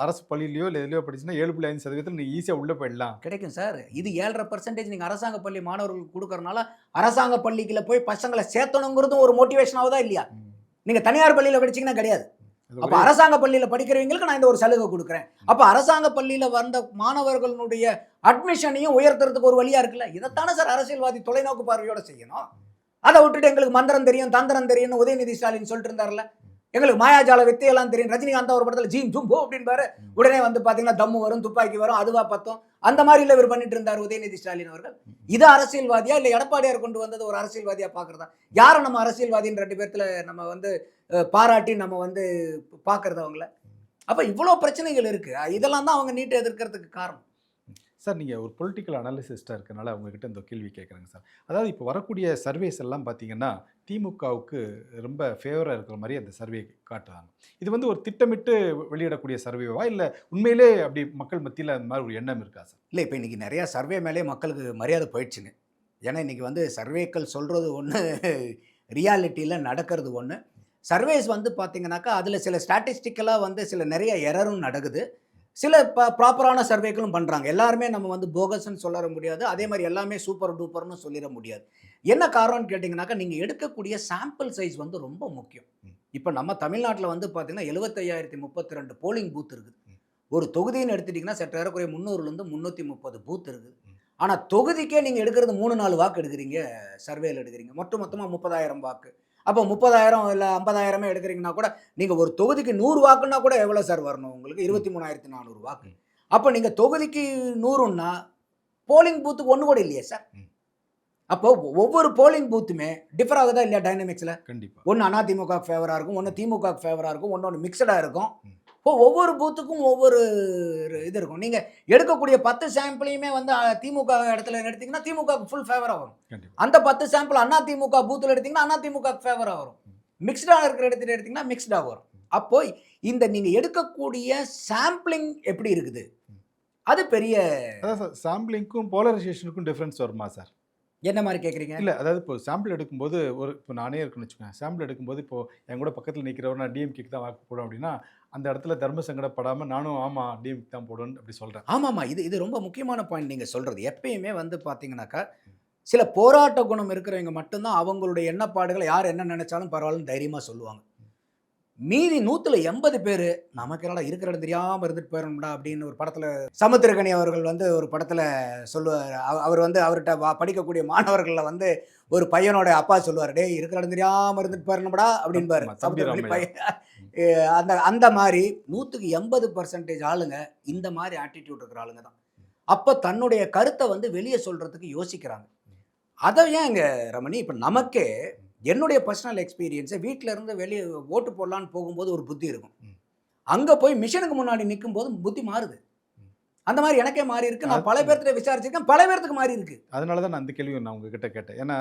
அரசு பள்ளியிலயோ இல்லை எதுலையோ படிச்சுன்னா 7.5% நீ ஈஸியா உள்ள போயிடலாம். கிடைக்கும் சார். இது 7.5% நீங்க அரசாங்க பள்ளி மாணவர்களுக்கு கொடுக்கறனால அரசாங்க பள்ளிக்குள்ள போய் பசங்களை சேர்த்தணுங்கிறதும் ஒரு மோட்டிவேஷன் ஆகுதா இல்லையா? ம். நீங்க தனியார் பள்ளியில படிச்சீங்கன்னா கிடையாது. அது அப்ப அரசாங்க பள்ளியில படிக்கிறவங்களுக்கு நான் இந்த ஒரு சலுகை கொடுக்குறேன். அப்ப அரசாங்க பள்ளியில வந்த மாணவர்களுடைய அட்மிஷனையும் உயர்த்துறதுக்கு ஒரு வழியா இருக்குல்ல. இதைத்தானே சார் அரசியல்வாதி தொலைநோக்கு பார்வையோட செய்யணும். அதை விட்டுட்டு எங்களுக்கு மந்திரம் தெரியும் தந்திரம் தெரியும்னு உதயநிதி ஸ்டாலின் சொல்லிட்டு இருந்தாருல. எங்களுக்கு மாயாஜால வித்தையெல்லாம் தெரியும். ரஜினிகாந்த் ஒரு படத்துல ஜீம் ஜூம் போ அப்படின்பாரு. உடனே வந்து பாத்தீங்கன்னா தம்மு வரும், துப்பாக்கி வரும், அதுவா பத்தும். அந்த மாதிரி இல்ல இவர் பண்ணிட்டு இருந்தார் உதயநிதி ஸ்டாலின் அவர்கள். இது அரசியல்வாதியா இல்ல எடப்பாடியார் கொண்டு வந்தது ஒரு அரசியல்வாதியா பாக்குறதா? யாரை நம்ம அரசியல்வாதின்னு 2 பேர்த்துல நம்ம வந்து பாராட்டி நம்ம வந்து பாக்குறது அவங்கள? அப்ப இவ்வளவு பிரச்சனைகள் இருக்கு. இதெல்லாம் தான் அவங்க நீட்டை எதிர்க்கிறதுக்கு காரணம். சார், நீங்கள் ஒரு பொலிட்டிக்கல் அனாலிசிஸ்டாக இருக்கனால அவங்ககிட்ட இந்த கேள்வி கேட்குறேங்க சார். அதாவது இப்போ வரக்கூடிய சர்வேஸ் எல்லாம் பார்த்தீங்கன்னா திமுகவுக்கு ரொம்ப ஃபேவராக இருக்கிற மாதிரி அந்த சர்வே காட்டுறாங்க. இது வந்து ஒரு திட்டமிட்டு வெளியிடக்கூடிய சர்வேவா இல்லை உண்மையிலே அப்படி மக்கள் மத்தியில் அந்த மாதிரி ஒரு எண்ணம் இருக்கா சார்? இல்லை, இப்போ இன்றைக்கி நிறையா சர்வே மேலே மக்களுக்கு மரியாதை போயிடுச்சுங்க. ஏன்னா இன்றைக்கி வந்து சர்வேக்கள் சொல்கிறது ஒன்று, ரியாலிட்டியில் நடக்கிறது ஒன்று. சர்வேஸ் வந்து பார்த்தீங்கன்னாக்கா அதில் சில ஸ்டாட்டிஸ்டிக்கலாக வந்து சில நிறைய எரரும் நடக்குது. சில ப்ராப்பரான சர்வேக்களும் பண்ணுறாங்க. எல்லாருமே நம்ம வந்து போகஸ்ன்னு சொல்ல முடியாது. அதே மாதிரி எல்லாமே சூப்பர் டூப்பர்னு சொல்லிட முடியாது. என்ன காரணம்னு கேட்டிங்கனாக்கா நீங்கள் எடுக்கக்கூடிய சாம்பிள் சைஸ் வந்து ரொம்ப முக்கியம். இப்போ நம்ம தமிழ்நாட்டில் வந்து பார்த்தீங்கன்னா 75,032 போலிங் பூத் இருக்குது. ஒரு தொகுதின்னு எடுத்துட்டிங்கன்னா சற்றேறக்குறைய 300லேருந்து 330 பூத் இருக்குது. ஆனால் தொகுதிக்கே நீங்கள் எடுக்கிறது 3-4 வாக்கு எடுக்கிறீங்க, சர்வேயில் எடுக்கிறீங்க. மொத்தமாக 30,000 வாக்கு. அப்போ 30,000 இல்லை 50,000 எடுக்கிறீங்கன்னா கூட நீங்கள் ஒரு தொகுதிக்கு 100 வாக்குன்னா கூட எவ்வளோ சார் வரணும் உங்களுக்கு? 23,400 வாக்கு. அப்போ நீங்கள் தொகுதிக்கு 100ன்னா போலிங் பூத்துக்கு 1 கூட இல்லையே சார். அப்போ ஒவ்வொரு போலிங் பூத்துமே டிஃபர் ஆகுதா இல்லையா டைனமிக்ஸில்? கண்டிப்பாக. ஒன்று அதிமுக ஃபேவராக இருக்கும், ஒன்று திமுக ஃபேவராக இருக்கும், ஒன்று மிக்சடாக இருக்கும். இப்போ ஒவ்வொரு பூத்துக்கும் ஒவ்வொரு இது இருக்கும். நீங்கள் எடுக்கக்கூடிய 10 சாம்பிளையுமே வந்து திமுக இடத்துல எடுத்தீங்கன்னா திமுக ஃபுல் ஃபேவராக வரும். அந்த 10 சாம்பிள் அதிமுக பூத்தில் எடுத்தீங்கன்னா அதிமுக ஃபேவராக வரும். மிக்ஸ்டாக இருக்கிற இடத்துல எடுத்தீங்கன்னா மிக்ஸ்டாக வரும். அப்போ இந்த நீங்கள் எடுக்கக்கூடிய சாம்பிளிங் எப்படி இருக்குது, அது பெரிய சாம்பிளிங்க்கும் போலரைசேஷனுக்கும் டிஃப்ரென்ஸ் வருமா சார்? என்ன மாதிரி கேட்குறீங்க? இல்ல அதாவது இப்போ சாம்பிள் எடுக்கும்போது இப்போ நானே இருக்குன்னு வச்சுக்கோங்க. சாம்பிள் எடுக்கும்போது இப்போ என் கூட பக்கத்துல நிக்கிறவர் நான் டிஎம்கேக்கு தான் வாக்கு போடுவேன் அப்படின்னா, அந்த இடத்துல தர்ம சங்கடப்படாம நானும் ஆமா டிஎம்கே தான் போடுவேன்னு அப்படி சொல்றேன். ஆமாமா. இது ரொம்ப முக்கியமான பாயிண்ட் நீங்க சொல்றது. எப்பயுமே வந்து பார்த்தீங்கன்னாக்கா, சில போராட்ட குணம் இருக்கிறவங்க மட்டும் தான் அவங்களுடைய எண்ணப்பாடுகள யார் என்ன நெனச்சாலும் பரவாயில்லன்னு தைரியமா சொல்லுவாங்க. மீதி 100ல 80 பேரு, நமக்கு என்னடா இருக்கிற இடம் தெரியாம இருந்துட்டு போயிரணும்டா அப்படின்னு ஒரு படத்துல சமுத்திரக்கனி அவர்கள் வந்து ஒரு படத்துல சொல்லுவாரு. அவர் வந்து அவர்ட்ட படிக்கக்கூடிய மாணவர்கள்ல வந்து ஒரு பையனோட அப்பா சொல்லுவாரு, "டேய் இருக்கிற இடம் தெரியாம இருந்துட்டு போயிரணும்டா" அப்படிம்பாரு. ஆமா, தம்பி சமுத்திரக்கனி ராமையா. பையன். அந்த அந்த மாரி 100க்கு 80% ஆளுங்க இந்த மாரி ஆட்டிட்யூட் இருக்கிற ஆளுங்க தான். அப்ப தன்னுடைய கருத்த வந்து வெளிய சொல்றதுக்கு யோசிக்கிறாங்க. அத ஏங்க ரமணி, இப்ப நமக்கே என்னுடைய பர்சனல் எக்ஸ்பீரியன்ஸ வீட்ல இருந்து வெளிய ஓட்டு போடலான்னு போகும்போது ஒரு புத்தி இருக்கும். அங்க போய் மிஷினுக்கு முன்னாடி நிக்கும்போது புத்தி மாறுது. அந்த மாரி எனக்கே மாறி இருக்கு. நான் பல பேர்கிட்ட விசாரிச்சிருக்கேன். பல பேர்த்துக்கு மாறி இருக்கு. அதனால தான் நான் அந்த கேள்விய நான் உங்ககிட்ட கேட்டேன். ஏன்னா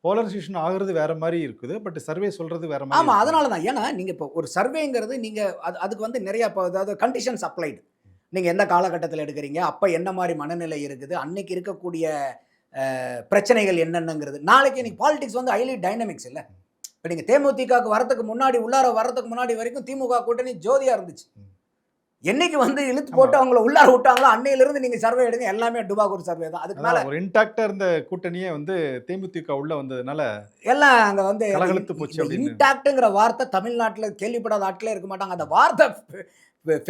போலரைசேஷன் ஆகுறது வேற மாரி இருக்குது. பட் சர்வே சொல்றது வேற மாரி ஆமா. இருக்குது. அதனால தான். ஏன்னா, நீங்க இப்போ ஒரு சர்வேங்கிறது நீங்க அதுக்கு வந்து நெறைய அதாவது கண்டிஷன்ஸ் அப்ளைடு. நீங்க எந்த காலகட்டத்தில எடுக்குறீங்க? அப்ப என்ன மாரி மனநிலை இருக்குது? அன்னைக்கு இருக்கக்கூடிய பிரச்சனைகள் என்னென்னங்கிறது. நாளைக்கு இன்னைக்கு பாலிடிக்ஸ் வந்து ஹைலி டைனமிக்ஸ் இல்ல. இப்ப நீங்க தேமுதிகவுக்கு வரதுக்கு முன்னாடி, உள்ளார வரதுக்கு முன்னாடி வரைக்கும் திமுக கூட்டணி ஜோதியா இருந்துச்சு. என்னைக்கு வந்து இழுத்து போட்டு அவங்கள உள்ளார விட்டாங்களோ, அன்னையிலிருந்து நீங்க சர்வே எடுங்க. எல்லாமே டுபாகூர் சர்வே தான். அதுக்கு மேல அதான் ஒரு இன்டாக்ட்டா இருந்த கூட்டணியே வந்து தேமுதிக உள்ள வந்ததுனால எல்லாம் அங்க வந்து கலகலத்து போச்சு இந்த அப்படின்னு. இன்டாக்ட்ங்கிற வார்த்தை தமிழ்நாட்டுல கேள்விப்படாத ஆட்களே இருக்க மாட்டாங்க. அந்த வார்த்தை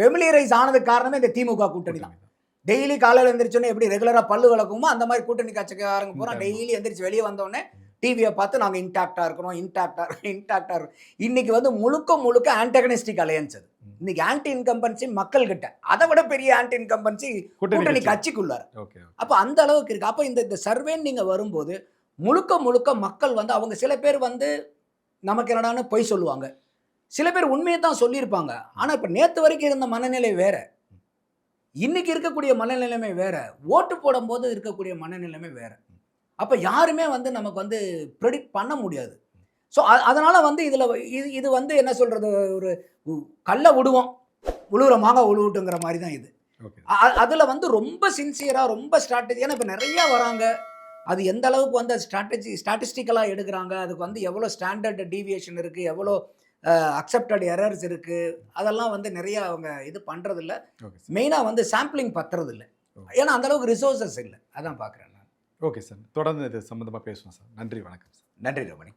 ஃபெமிலியரைஸ் ஆனதுக்கு காரணமே இந்த திமுக கூட்டணி தான். டெய்லி காலையில எந்திரிச்சோன்னே எப்படி ரெகுலரா பல்லு விளக்குமோ, அந்த மாதிரி கூட்டணி கட்சிக்காரங்க பூரா டெய்லி எந்திரிச்சு வெளிய வந்தோனே டிவிய பார்த்து நாங்க இன்டாக்ட்டா இருக்கிறோம், இன்டாக்ட்டா இருக்கோம். இன்னைக்கு வந்து முழுக்க முழுக்க ஆன்டகனிஸ்டிக் அலையன்ஸ் அது. இன்னைக்கு ஆன்டி இன்கம்பன்சி மக்கள் கிட்ட. அதை விட பெரிய ஆன்டி இன்கம்பன்சி கூட்டணி கட்சிக்குள்ளார. ஓகே. அப்ப அந்த அளவுக்கு இருக்கு. அப்ப இந்த சர்வேன்னு நீங்க வரும்போது முழுக்க முழுக்க மக்கள் வந்து அவங்க சில பேர் வந்து நமக்கு என்னடான்னு பொய் சொல்லுவாங்க. சில பேர் உண்மையை தான் சொல்லியிருப்பாங்க. ஆனா இப்ப நேத்து வரைக்கும் இருந்த மனநிலை வேற. இன்னைக்கு இருக்கக்கூடிய மனநிலைமை வேற. ஓட்டு போடும்போது இருக்கக்கூடிய மனநிலைமை வேற. அப்ப யாருமே வந்து நமக்கு வந்து பிரெடிக்ட் பண்ண முடியாது. ஸோ அதனால வந்து இது வந்து என்ன சொல்றது, ஒரு கல்ல விடுவோம். உழுவுற மாங்காய் உழுவட்டுங்கிற மாரி தான் இது. ஓகே. அதுல வந்து ரொம்ப சின்சியரா, ரொம்ப ஸ்ட்ராட்டஜி. ஏன்னா இப்ப நெறைய வராங்க. அது எந்த அளவுக்கு வந்து ஸ்டாட்டிஸ்டிக்கலா எடுக்குறாங்க. அதுக்கு வந்து எவ்வளோ ஸ்டாண்டர்ட் டீவியேஷன் இருக்கு, எவ்வளோ அக்செப்டட் எரர்ஸ் இருக்கு. அதெல்லாம் வந்து நெறைய அவங்க இது பண்றதில்ல. ஓகே. மெயினா வந்து சாம்பிளிங் பத்துறதில்ல. ஏன்னா அந்த அளவுக்கு ரிசோர்சஸ் இல்ல. அதான் பார்க்குறேன் நான். Okay sir. தொடர்ந்து இது சம்பந்தமா பேசுவோம் சார். நன்றி, வணக்கம் சார். நன்றி ரமணி.